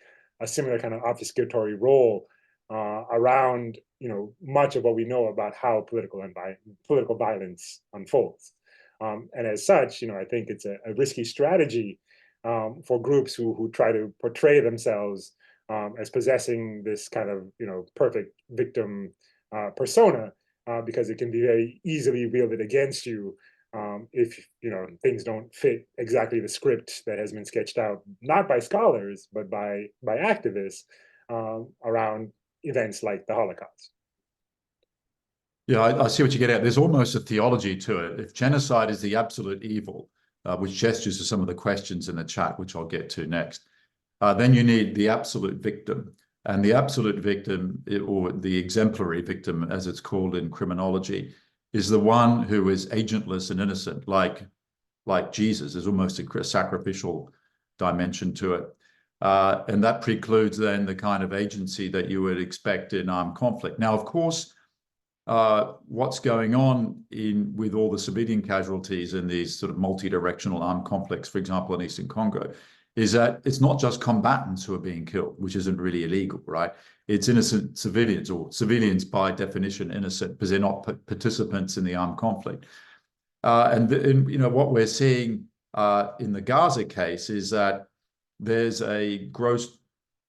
a similar kind of obfuscatory role around, much of what we know about how political violence unfolds. And as such, I think it's a risky strategy for groups who try to portray themselves as possessing this kind of perfect victim persona, because it can be very easily wielded against you if things don't fit exactly the script that has been sketched out, not by scholars but by activists around events like the Holocaust. Yeah, I see what you get at. There's almost a theology to it. If genocide is the absolute evil, which gestures to some of the questions in the chat, which I'll get to next, then you need the absolute victim. And the absolute victim, or the exemplary victim, as it's called in criminology, is the one who is agentless and innocent, like Jesus. There's almost a sacrificial dimension to it. And that precludes then the kind of agency that you would expect in armed conflict. Now, of course, what's going on with all the civilian casualties in these sort of multi-directional armed conflicts, for example, in Eastern Congo, is that it's not just combatants who are being killed, which isn't really illegal, right? It's innocent civilians, or civilians by definition innocent, because they're not participants in the armed conflict. And what we're seeing in the Gaza case is that there's a gross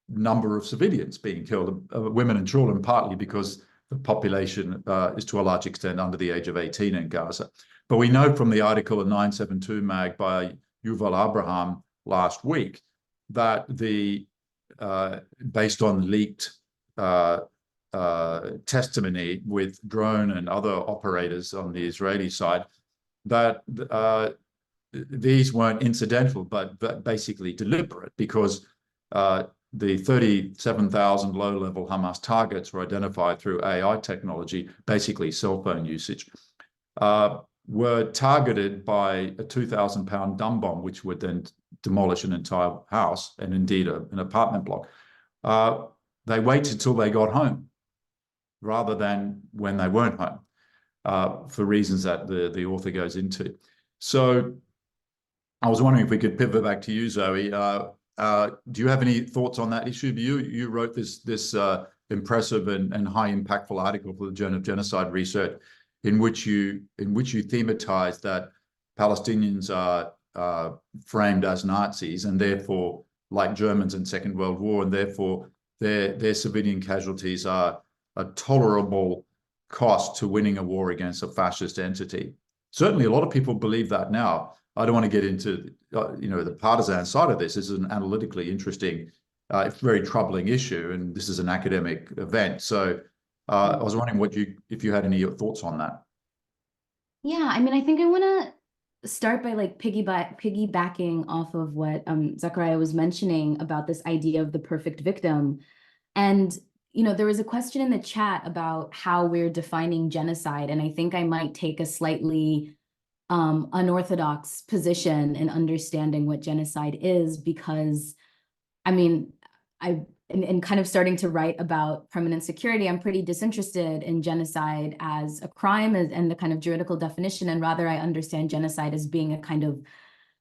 number of civilians being killed, women and children, partly because the population is to a large extent under the age of 18 in Gaza. But we know from the article in 972 Mag by Yuval Abraham last week that based on leaked testimony with drone and other operators on the Israeli side, that these weren't incidental, but basically deliberate, because the 37,000 low-level Hamas targets were identified through AI technology, basically cell phone usage, were targeted by a 2,000-pound dumb bomb, which would then demolish an entire house and indeed an apartment block. They waited till they got home rather than when they weren't home, for reasons that the author goes into. So I was wondering if we could pivot back to you, Zoe. Do you have any thoughts on that issue? You wrote this impressive and high impactful article for the Journal of Genocide Research, in which you thematized that Palestinians are framed as Nazis, and therefore, like Germans in Second World War, and therefore their civilian casualties are a tolerable cost to winning a war against a fascist entity. Certainly, a lot of people believe that now. I don't want to get into the partisan side of this. This is an analytically interesting, very troubling issue, and this is an academic event. So I was wondering if you had any thoughts on that. Yeah, I mean, I think I want to start by like piggybacking off of what Zachariah was mentioning about this idea of the perfect victim. And, there was a question in the chat about how we're defining genocide. And I think I might take a slightly unorthodox position in understanding what genocide is, because, I mean, in kind of starting to write about permanent security, I'm pretty disinterested in genocide as a crime and the kind of juridical definition. And rather, I understand genocide as being a kind of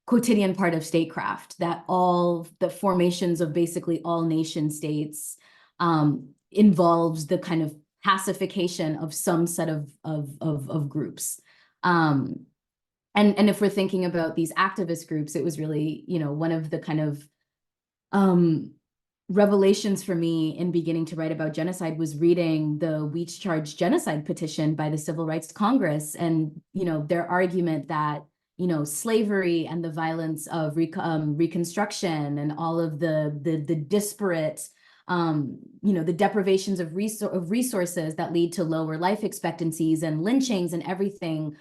quotidian part of statecraft, that all the formations of basically all nation states involves the kind of pacification of some set of groups. And if we're thinking about these activist groups, it was really, one of the kind of revelations for me in beginning to write about genocide was reading the Weech Charge Genocide petition by the Civil Rights Congress, and their argument that slavery and the violence of Reconstruction and all of the disparate the deprivations of resources that lead to lower life expectancies and lynchings and everything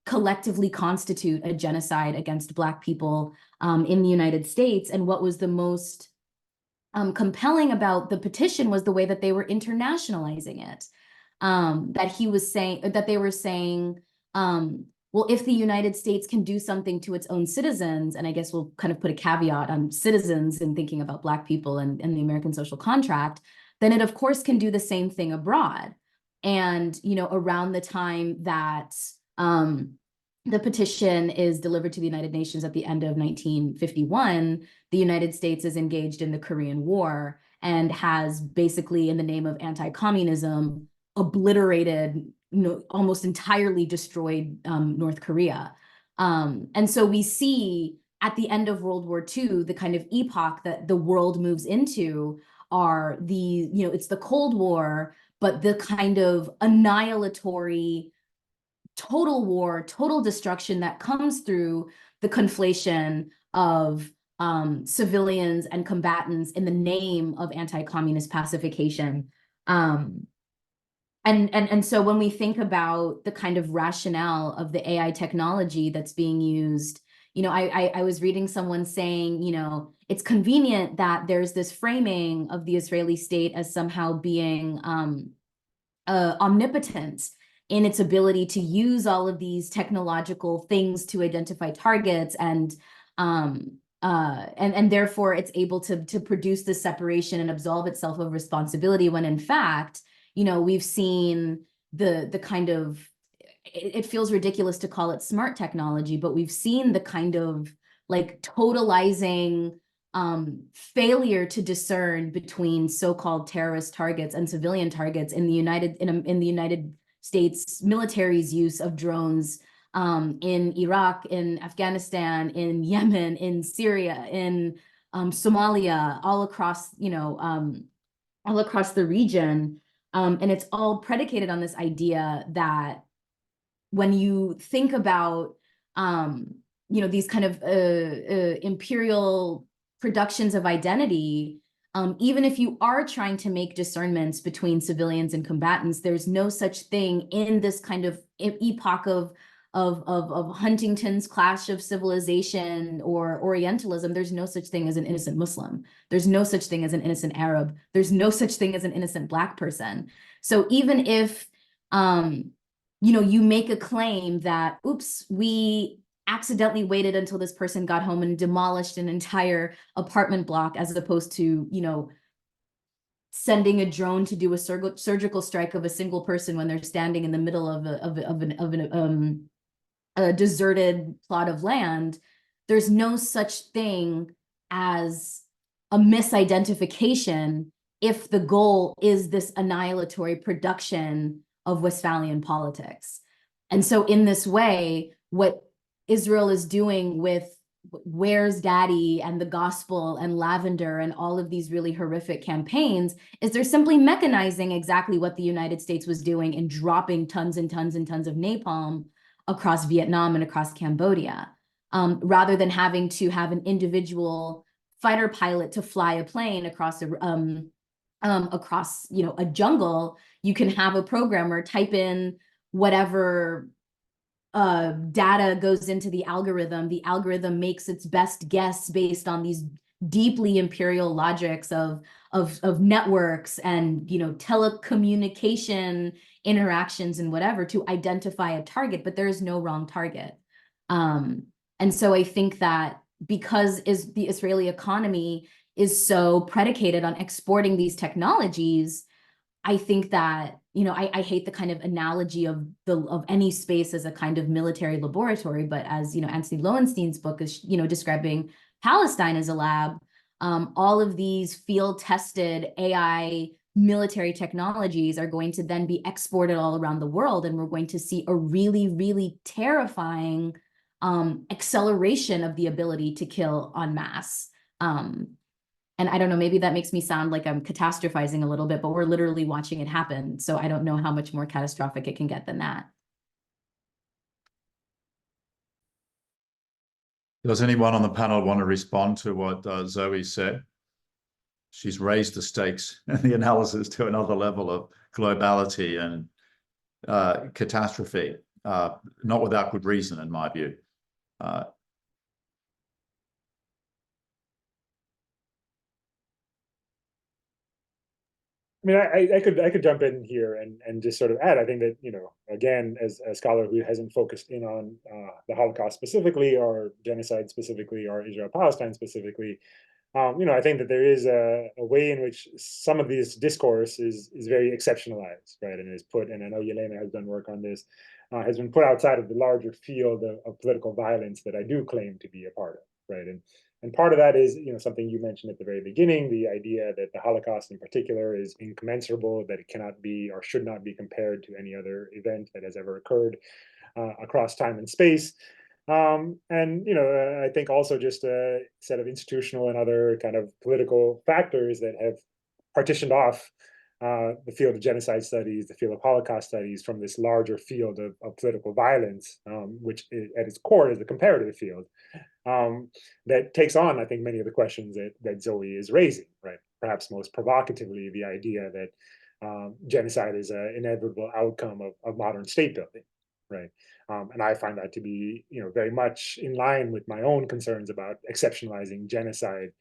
collectively constitute a genocide against Black people in the United States. And what was the most compelling about the petition was the way that they were internationalizing it. That they were saying, well, if the United States can do something to its own citizens, and I guess we'll kind of put a caveat on citizens in thinking about Black people and the American social contract, then it of course can do the same thing abroad. And, around the time that the petition is delivered to the United Nations at the end of 1951, the United States is engaged in the Korean War and has basically, in the name of anti-communism, obliterated, almost entirely destroyed North Korea. And so we see at the end of World War II, the kind of epoch that the world moves into are it's the Cold War, but the kind of annihilatory total war, total destruction that comes through the conflation of civilians and combatants in the name of anti-communist pacification. And so when we think about the kind of rationale of the AI technology that's being used, I was reading someone saying, it's convenient that there's this framing of the Israeli state as somehow being omnipotent in its ability to use all of these technological things to identify targets, and therefore it's able to produce this separation and absolve itself of responsibility, when in fact, we've seen the kind of, it feels ridiculous to call it smart technology, but we've seen the kind of like totalizing failure to discern between so-called terrorist targets and civilian targets in the United States military's use of drones in Iraq, in Afghanistan, in Yemen, in Syria, in Somalia, all across the region. And it's all predicated on this idea that when you think about these kind of imperial productions of identity, even if you are trying to make discernments between civilians and combatants, there's no such thing in this kind of epoch of Huntington's Clash of Civilization or Orientalism. There's no such thing as an innocent Muslim. There's no such thing as an innocent Arab. There's no such thing as an innocent Black person. So even if you make a claim that, oops, we accidentally waited until this person got home and demolished an entire apartment block, as opposed to, sending a drone to do a surgical strike of a single person when they're standing in the middle of a deserted plot of land. There's no such thing as a misidentification if the goal is this annihilatory production of Westphalian politics. And so in this way, what Israel is doing with Where's Daddy and the Gospel and Lavender and all of these really horrific campaigns is they're simply mechanizing exactly what the United States was doing and dropping tons and tons and tons of napalm across Vietnam and across Cambodia, rather than having to have an individual fighter pilot to fly a plane across across a jungle. You can have a programmer type in whatever data goes into the algorithm makes its best guess based on these deeply imperial logics of networks and telecommunication interactions and whatever to identify a target, but there is no wrong target. And so I think that because the Israeli economy is so predicated on exporting these technologies, I think that, I hate the kind of analogy of any space as a kind of military laboratory, but as, Anthony Lowenstein's book is, describing Palestine as a lab, all of these field-tested AI military technologies are going to then be exported all around the world, and we're going to see a really, really terrifying acceleration of the ability to kill en masse. And I don't know, maybe that makes me sound like I'm catastrophizing a little bit, but we're literally watching it happen. So I don't know how much more catastrophic it can get than that. Does anyone on the panel want to respond to what Zoe said? She's raised the stakes and the analysis to another level of globality and catastrophe, not without good reason, in my view. I mean, I could jump in here and just sort of add. I think that, again, as a scholar who hasn't focused in on the Holocaust specifically, or genocide specifically, or Israel-Palestine specifically, I think that there is a way in which some of this discourse is very exceptionalized, right, and is put. And I know Jelena has done work on this, has been put outside of the larger field of political violence that I do claim to be a part of, right, and part of that is, something you mentioned at the very beginning, the idea that the Holocaust in particular is incommensurable, that it cannot be or should not be compared to any other event that has ever occurred across time and space. And, I think also just a set of institutional and other kind of political factors that have partitioned off the field of genocide studies, the field of Holocaust studies from this larger field of political violence, which at its core is a comparative field. That takes on, I think, many of the questions that Zoe is raising, right? Perhaps most provocatively, the idea that genocide is an inevitable outcome of modern state building, right? And I find that to be, very much in line with my own concerns about exceptionalizing genocide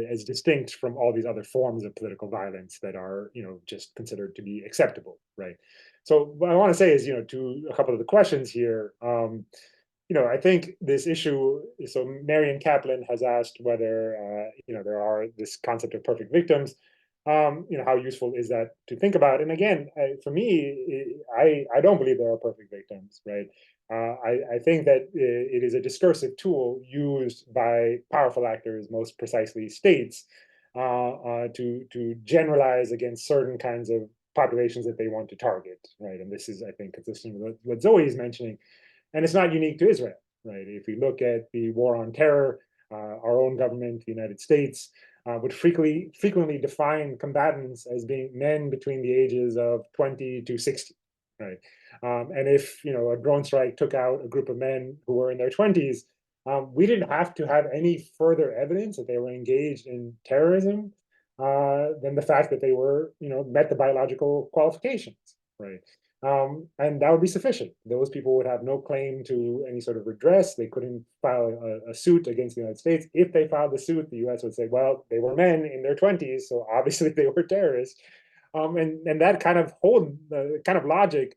as distinct from all these other forms of political violence that are, just considered to be acceptable, right? So what I want to say is, to a couple of the questions here, I think this issue, so Marian Kaplan has asked whether, there are this concept of perfect victims, how useful is that to think about? And again, for me, I don't believe there are perfect victims, right? I think that it is a discursive tool used by powerful actors, most precisely states, to generalize against certain kinds of populations that they want to target, right? And this is, I think, consistent with what Zoe is mentioning. And it's not unique to Israel, right? If we look at the war on terror, our own government, the United States, would frequently define combatants as being men between the ages of 20 to 60, right? And if, a drone strike took out a group of men who were in their 20s, we didn't have to have any further evidence that they were engaged in terrorism than the fact that they were, met the biological qualifications, right? And that would be sufficient. Those people would have no claim to any sort of redress. They couldn't file a suit against the United States. If they filed the suit, the US would say, well, they were men in their 20s, so obviously they were terrorists. And that kind of logic,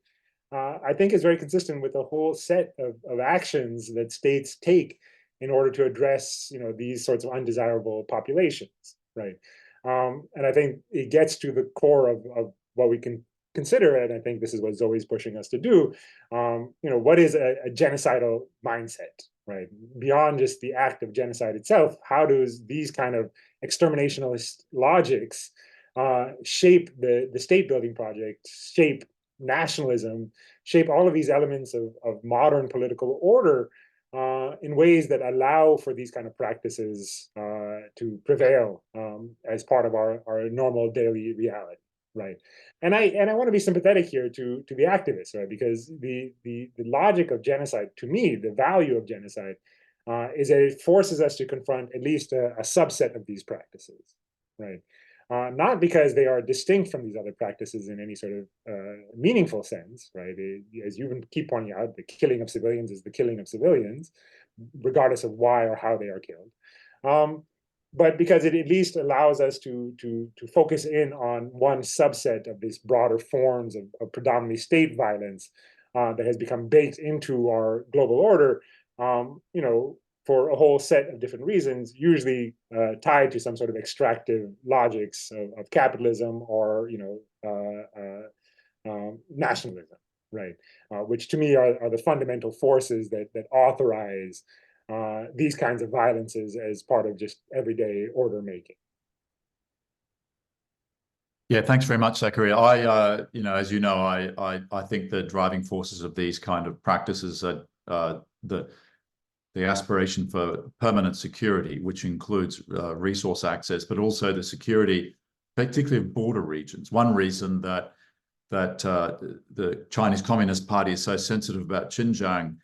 I think, is very consistent with the whole set of actions that states take in order to address, these sorts of undesirable populations, right? And I think it gets to the core of what we can consider it. I think this is what Zoe's pushing us to do. What is a genocidal mindset, right? Beyond just the act of genocide itself, how does these kind of exterminationist logics shape the state building project, shape nationalism shape all of these elements of modern political order in ways that allow for these kind of practices to prevail as part of our normal daily reality, right? And I want to be sympathetic here to the activists, right? Because the logic of genocide, to me, the value of genocide is that it forces us to confront at least a subset of these practices, right? Not because they are distinct from these other practices in any sort of meaningful sense, right? As you keep pointing out, the killing of civilians is the killing of civilians, regardless of why or how they are killed. But because it at least allows us to focus in on one subset of these broader forms of predominantly state violence that has become baked into our global order, you know, for a whole set of different reasons, usually tied to some sort of extractive logics of capitalism or, you know, nationalism, right? Which to me are the fundamental forces that authorize these kinds of violences as part of just everyday order making. Yeah, thanks very much, Zachariah. I, you know, as you know, I think the driving forces of these kind of practices are the aspiration for permanent security, which includes resource access, but also the security, particularly of border regions. One reason that the Chinese Communist Party is so sensitive about Xinjiang,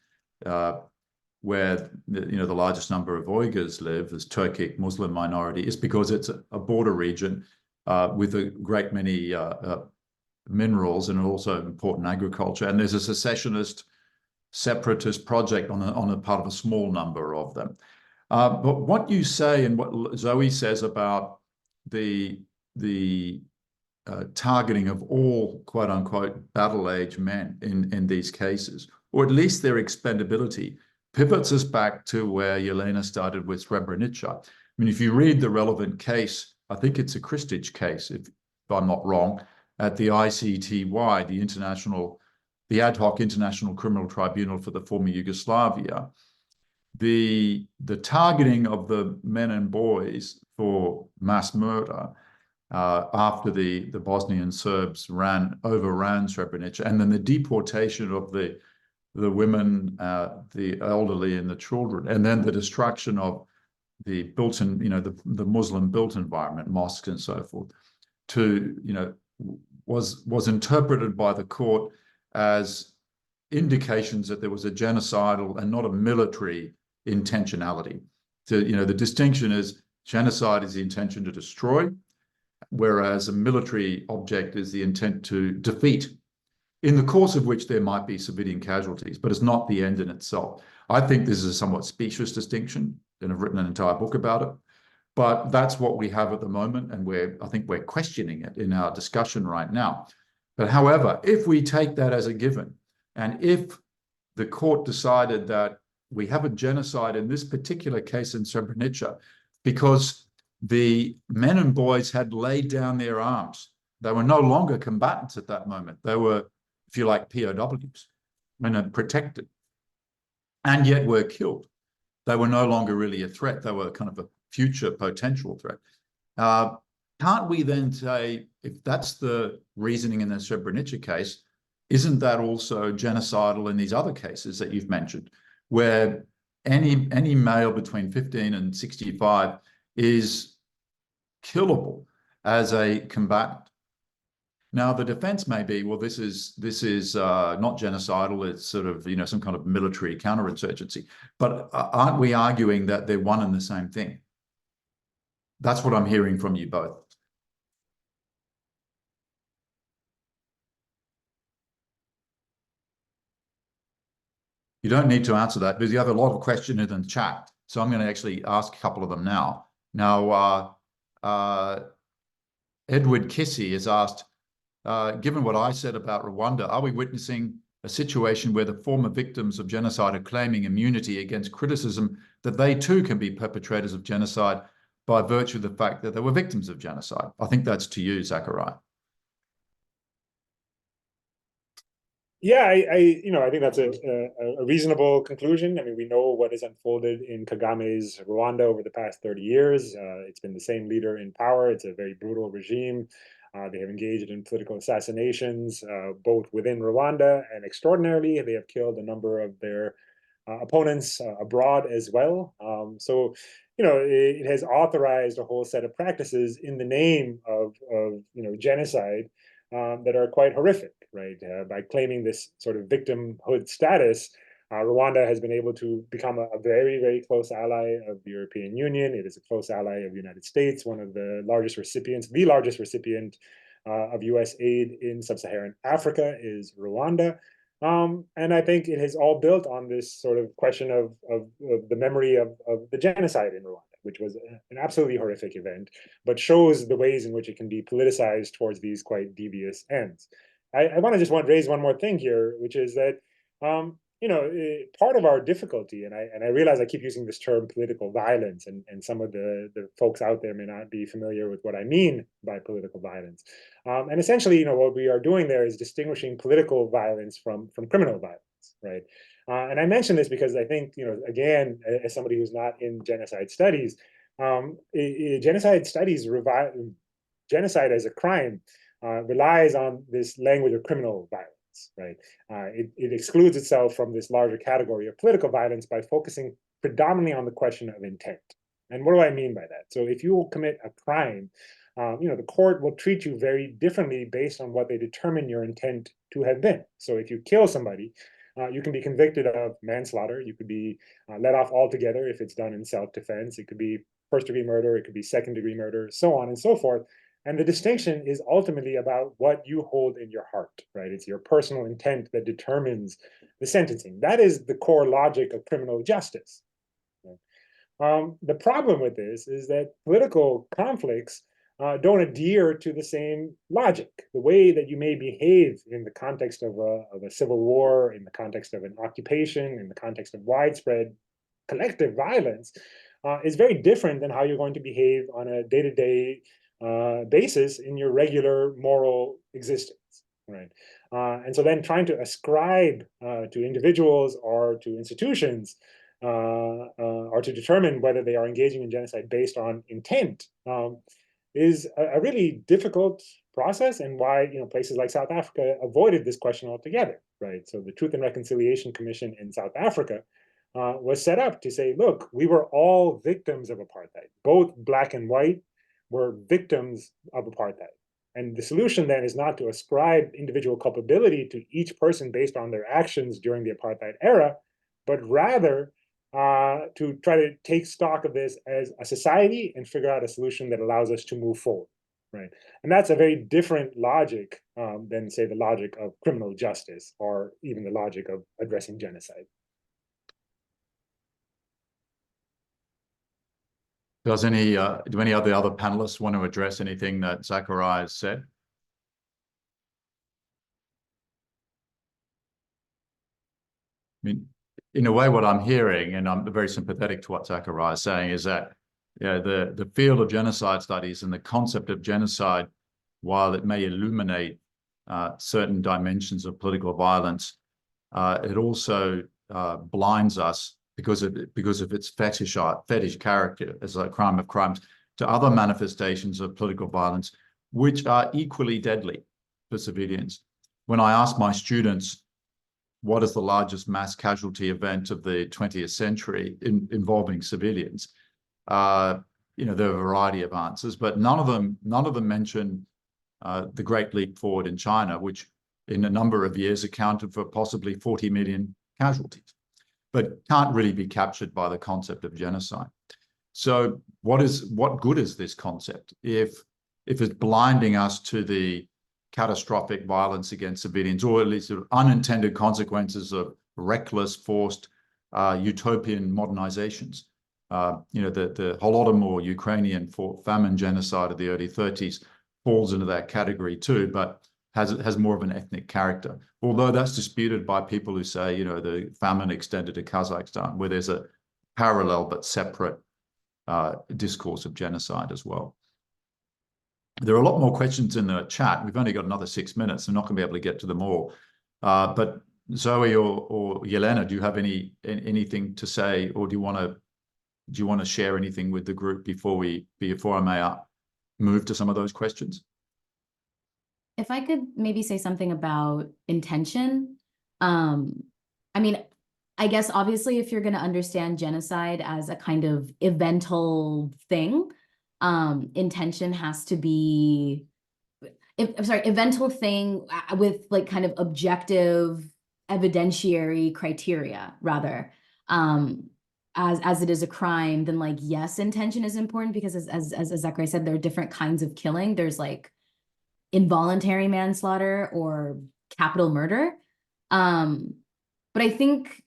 where you know the largest number of Uyghurs live as Turkic Muslim minority, is because it's a border region with a great many minerals and also important agriculture. And there's a secessionist, separatist project on a part of a small number of them. But what you say and what Zoe says about the targeting of all quote unquote battle age men in these cases, or at least their expendability, pivots us back to where Jelena started with Srebrenica. I mean, if you read the relevant case, I think it's a Krstić case, if I'm not wrong, at the ICTY, the ad hoc International Criminal Tribunal for the former Yugoslavia, the targeting of the men and boys for mass murder after the Bosnian Serbs overran Srebrenica, and then the deportation of the women, the elderly, and the children, and then the destruction of the built-in, you know, the Muslim built environment, mosques and so forth, you know, was interpreted by the court as indications that there was a genocidal and not a military intentionality. So, you know, the distinction is genocide is the intention to destroy, whereas a military object is the intent to defeat, in the course of which there might be civilian casualties, but it's not the end in itself. I think this is a somewhat specious distinction, and I've written an entire book about it. But that's what we have at the moment, and I think we're questioning it in our discussion right now. But however, if we take that as a given, and if the court decided that we have a genocide in this particular case in Srebrenica, because the men and boys had laid down their arms, they were no longer combatants at that moment. They were, if you like, POWs, and protected, and yet were killed. They were no longer really a threat. They were kind of a future potential threat. Can't we then say, if that's the reasoning in the Srebrenica case, isn't that also genocidal in these other cases that you've mentioned, where any male between 15 and 65 is killable as a combatant? Now, the defense may be, well, this is not genocidal. It's sort of, you know, some kind of military counterinsurgency. But aren't we arguing that they're one and the same thing? That's what I'm hearing from you both. You don't need to answer that because you have a lot of questions in the chat. So I'm going to actually ask a couple of them now. Now, Edward Kissy has asked, given what I said about Rwanda, are we witnessing a situation where the former victims of genocide are claiming immunity against criticism that they too can be perpetrators of genocide by virtue of the fact that they were victims of genocide? I think that's to you, Zachariah. Yeah, I think that's a reasonable conclusion. I mean, we know what has unfolded in Kagame's Rwanda over the past 30 years. It's been the same leader in power. It's a very brutal regime. They have engaged in political assassinations, both within Rwanda and extraordinarily, they have killed a number of their opponents abroad as well. So, it has authorized a whole set of practices in the name of genocide that are quite horrific, right? By claiming this sort of victimhood status, Rwanda has been able to become a very, very close ally of the European Union. It is a close ally of the United States, one of the largest recipients, the largest recipient of US aid in sub-Saharan Africa is Rwanda. And I think it has all built on this sort of question of the memory of the genocide in Rwanda, which was an absolutely horrific event, but shows the ways in which it can be politicized towards these quite devious ends. I want to raise one more thing here, which is that part of our difficulty, and I realize I keep using this term political violence, and some of the folks out there may not be familiar with what I mean by political violence. And essentially, what we are doing there is distinguishing political violence from criminal violence, right? And I mention this because I think, again, as somebody who's not in genocide studies, genocide studies genocide as a crime relies on this language of criminal violence. Right, it excludes itself from this larger category of political violence by focusing predominantly on the question of intent. And what do I mean by that? So if you commit a crime, the court will treat you very differently based on what they determine your intent to have been. So if you kill somebody, you can be convicted of manslaughter. You could be let off altogether if it's done in self-defense. It could be first-degree murder. It could be second-degree murder, so on and so forth. And the distinction is ultimately about what you hold in your heart, right? It's your personal intent that determines the sentencing. That is the core logic of criminal justice. The problem with this is that political conflicts don't adhere to the same logic. The way that you may behave in the context of a civil war, in the context of an occupation, in the context of widespread collective violence, is very different than how you're going to behave on a day-to-day basis in your regular moral existence, right? And so then trying to ascribe to individuals or to institutions or to determine whether they are engaging in genocide based on intent is a really difficult process, and why places like South Africa avoided this question altogether, right? So the Truth and Reconciliation Commission in South Africa was set up to say, look, we were all victims of apartheid. Both black and white were victims of apartheid. And the solution then is not to ascribe individual culpability to each person based on their actions during the apartheid era, but rather to try to take stock of this as a society and figure out a solution that allows us to move forward, right? And that's a very different logic than, say, the logic of criminal justice or even the logic of addressing genocide. Do any of the other panelists want to address anything that Zachariah has said? I mean, in a way, what I'm hearing, and I'm very sympathetic to what Zachariah is saying, is that the field of genocide studies and the concept of genocide, while it may illuminate certain dimensions of political violence, it also blinds us because of its fetish character as a crime of crimes to other manifestations of political violence, which are equally deadly for civilians. When I ask my students, what is the largest mass casualty event of the 20th century involving civilians? There are a variety of answers, but none of them mention the Great Leap Forward in China, which in a number of years accounted for possibly 40 million casualties, but can't really be captured by the concept of genocide. So what good is this concept if it's blinding us to the catastrophic violence against civilians, or at least unintended consequences of reckless, forced utopian modernizations? The Holodomor Ukrainian famine genocide of the early 30s falls into that category too, but has more of an ethnic character. Although that's disputed by people who say, the famine extended to Kazakhstan, where there's a parallel but separate discourse of genocide as well. There are a lot more questions in the chat. We've only got another 6 minutes. I'm not going to be able to get to them all. But Zoe or Jelena, do you have anything to say, or do you want to share anything with the group before I may move to some of those questions? if I could maybe say something about intention, I mean, I guess obviously if you're going to understand genocide as a kind of evental thing, intention has to be, evental thing with like kind of objective evidentiary criteria rather. As it is a crime, then like, yes, intention is important because as Zachariah said, there are different kinds of killing. There's like involuntary manslaughter or capital murder. But I think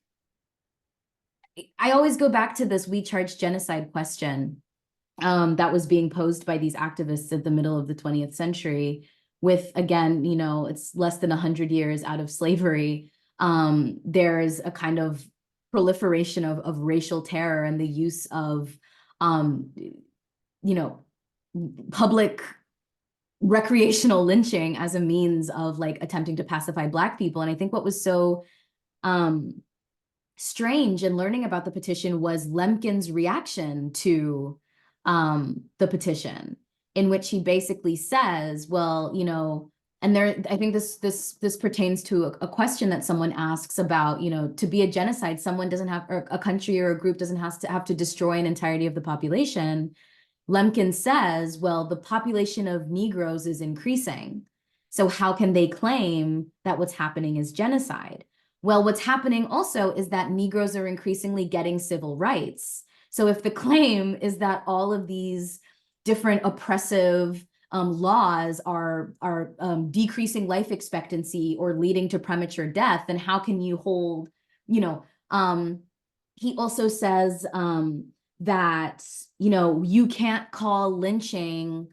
I always go back to this "we charge genocide" question that was being posed by these activists at the middle of the 20th century with, again, you know, it's less than 100 years out of slavery. There's a kind of proliferation of racial terror and the use of, you know, public recreational lynching as a means of like attempting to pacify Black people. And I think what was so strange in learning about the petition was Lemkin's reaction to the petition, in which he basically says, well, you know, and there, I think this pertains to a question that someone asks about, you know, to be a genocide, someone doesn't have, or a country or a group doesn't have to destroy an entirety of the population. Lemkin says, well, the population of Negroes is increasing. So how can they claim that what's happening is genocide? Well, what's happening also is that Negroes are increasingly getting civil rights. So if the claim is that all of these different oppressive laws are decreasing life expectancy or leading to premature death, then how can you hold, you know, he also says that, you know, you can't call lynching,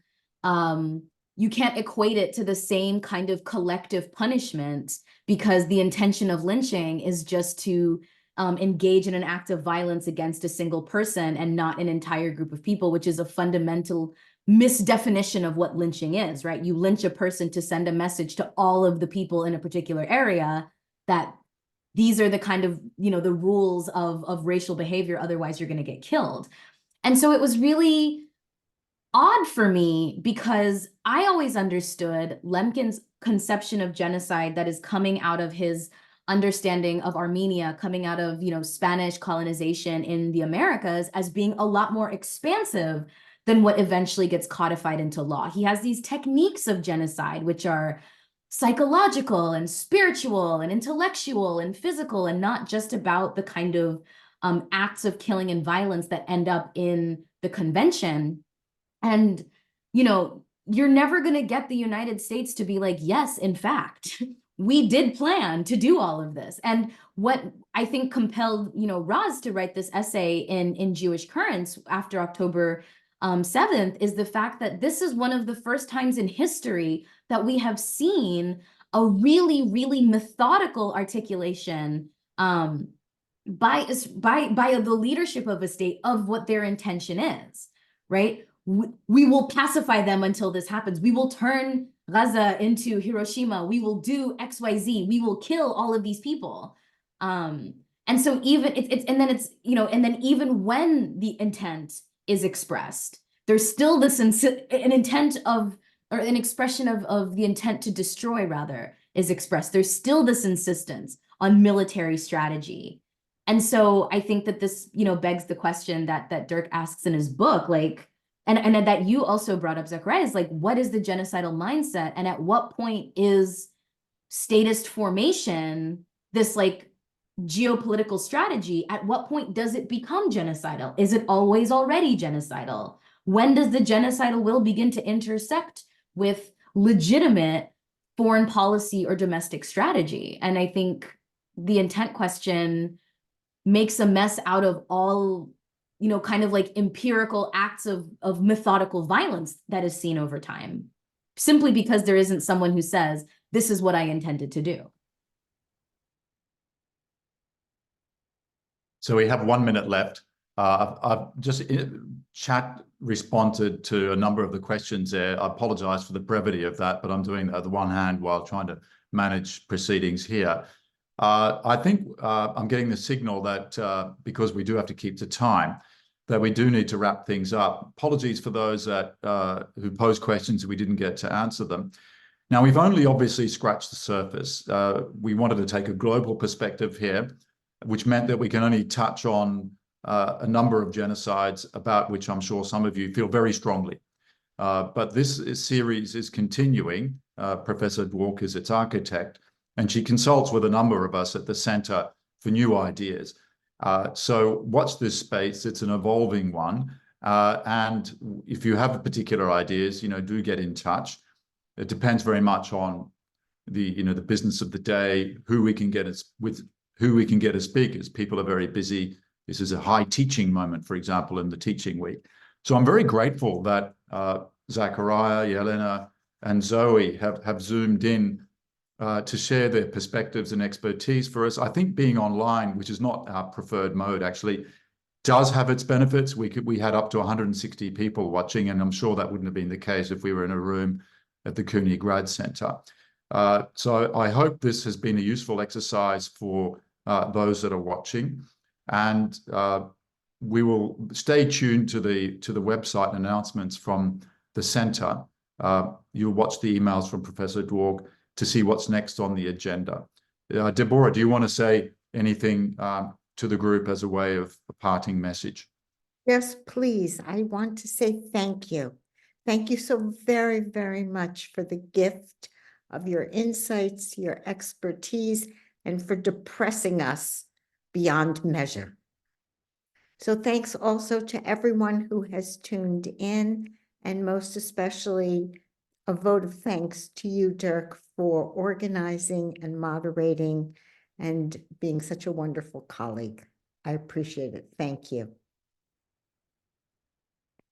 you can't equate it to the same kind of collective punishment because the intention of lynching is just to engage in an act of violence against a single person and not an entire group of people, which is a fundamental misdefinition of what lynching is, right? You lynch a person to send a message to all of the people in a particular area that these are the kind of, you know, the rules of racial behavior, otherwise you're going to get killed. And so it was really odd for me because I always understood Lemkin's conception of genocide that is coming out of his understanding of Armenia, coming out of, you know, Spanish colonization in the Americas as being a lot more expansive than what eventually gets codified into law. He has these techniques of genocide, which are psychological and spiritual and intellectual and physical, and not just about the kind of acts of killing and violence that end up in the convention. And, you know, you're never going to get the United States to be like, yes, in fact, we did plan to do all of this. And what I think compelled, you know, Raz to write this essay in Jewish Currents after October 7th is the fact that this is one of the first times in history that we have seen a really, really methodical articulation by the leadership of a state of what their intention is, right? We will pacify them until this happens. We will turn Gaza into Hiroshima. We will do XYZ. We will kill all of these people. And so even and then it's, you know, and then even when the intent is expressed, there's still this an intent of, or an expression of the intent to destroy rather is expressed. There's still this insistence on military strategy. And so I think that this, you know, begs the question that Dirk asks in his book, like, and that you also brought up, Zachariah, is like, what is the genocidal mindset? And at what point is statist formation this like geopolitical strategy? At what point does it become genocidal? Is it always already genocidal? When does the genocidal will begin to intersect with legitimate foreign policy or domestic strategy? And I think the intent question makes a mess out of all, you know, kind of like empirical acts of methodical violence that is seen over time, simply because there isn't someone who says, this is what I intended to do. So we have 1 minute left. I've just responded to a number of the questions there. I apologize for the brevity of that, but I'm doing that the one hand while trying to manage proceedings here. I think I'm getting the signal that because we do have to keep to time, that we do need to wrap things up. Apologies for those that who posed questions and we didn't get to answer them. Now, we've only obviously scratched the surface. We wanted to take a global perspective here, which meant that we can only touch on a number of genocides about which I'm sure some of you feel very strongly. But this series is continuing. Professor Dwork is its architect, and she consults with a number of us at the Center for new ideas. So watch this space. It's an evolving one. And if you have particular ideas, do get in touch. It depends very much on the business of the day, who we can get as speakers. People are very busy. This is a high teaching moment, for example, in the teaching week. So I'm very grateful that Zachariah, Jelena, and Zoe have zoomed in to share their perspectives and expertise for us. I think being online, which is not our preferred mode, actually does have its benefits. We had up to 160 people watching, and I'm sure that wouldn't have been the case if we were in a room at the CUNY Grad Center. So I hope this has been a useful exercise for those that are watching, and we will stay tuned to the website announcements from the center. You'll watch the emails from Professor Dwork to see what's next on the agenda. Deborah, do you want to say anything to the group as a way of a parting message? Yes, please. I want to say thank you. Thank you so very, very much for the gift of your insights, your expertise, and for depressing us beyond measure. So thanks also to everyone who has tuned in, and most especially a vote of thanks to you, Dirk, for organizing and moderating and being such a wonderful colleague. I appreciate it. Thank you.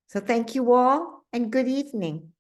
So thank you all, and good evening.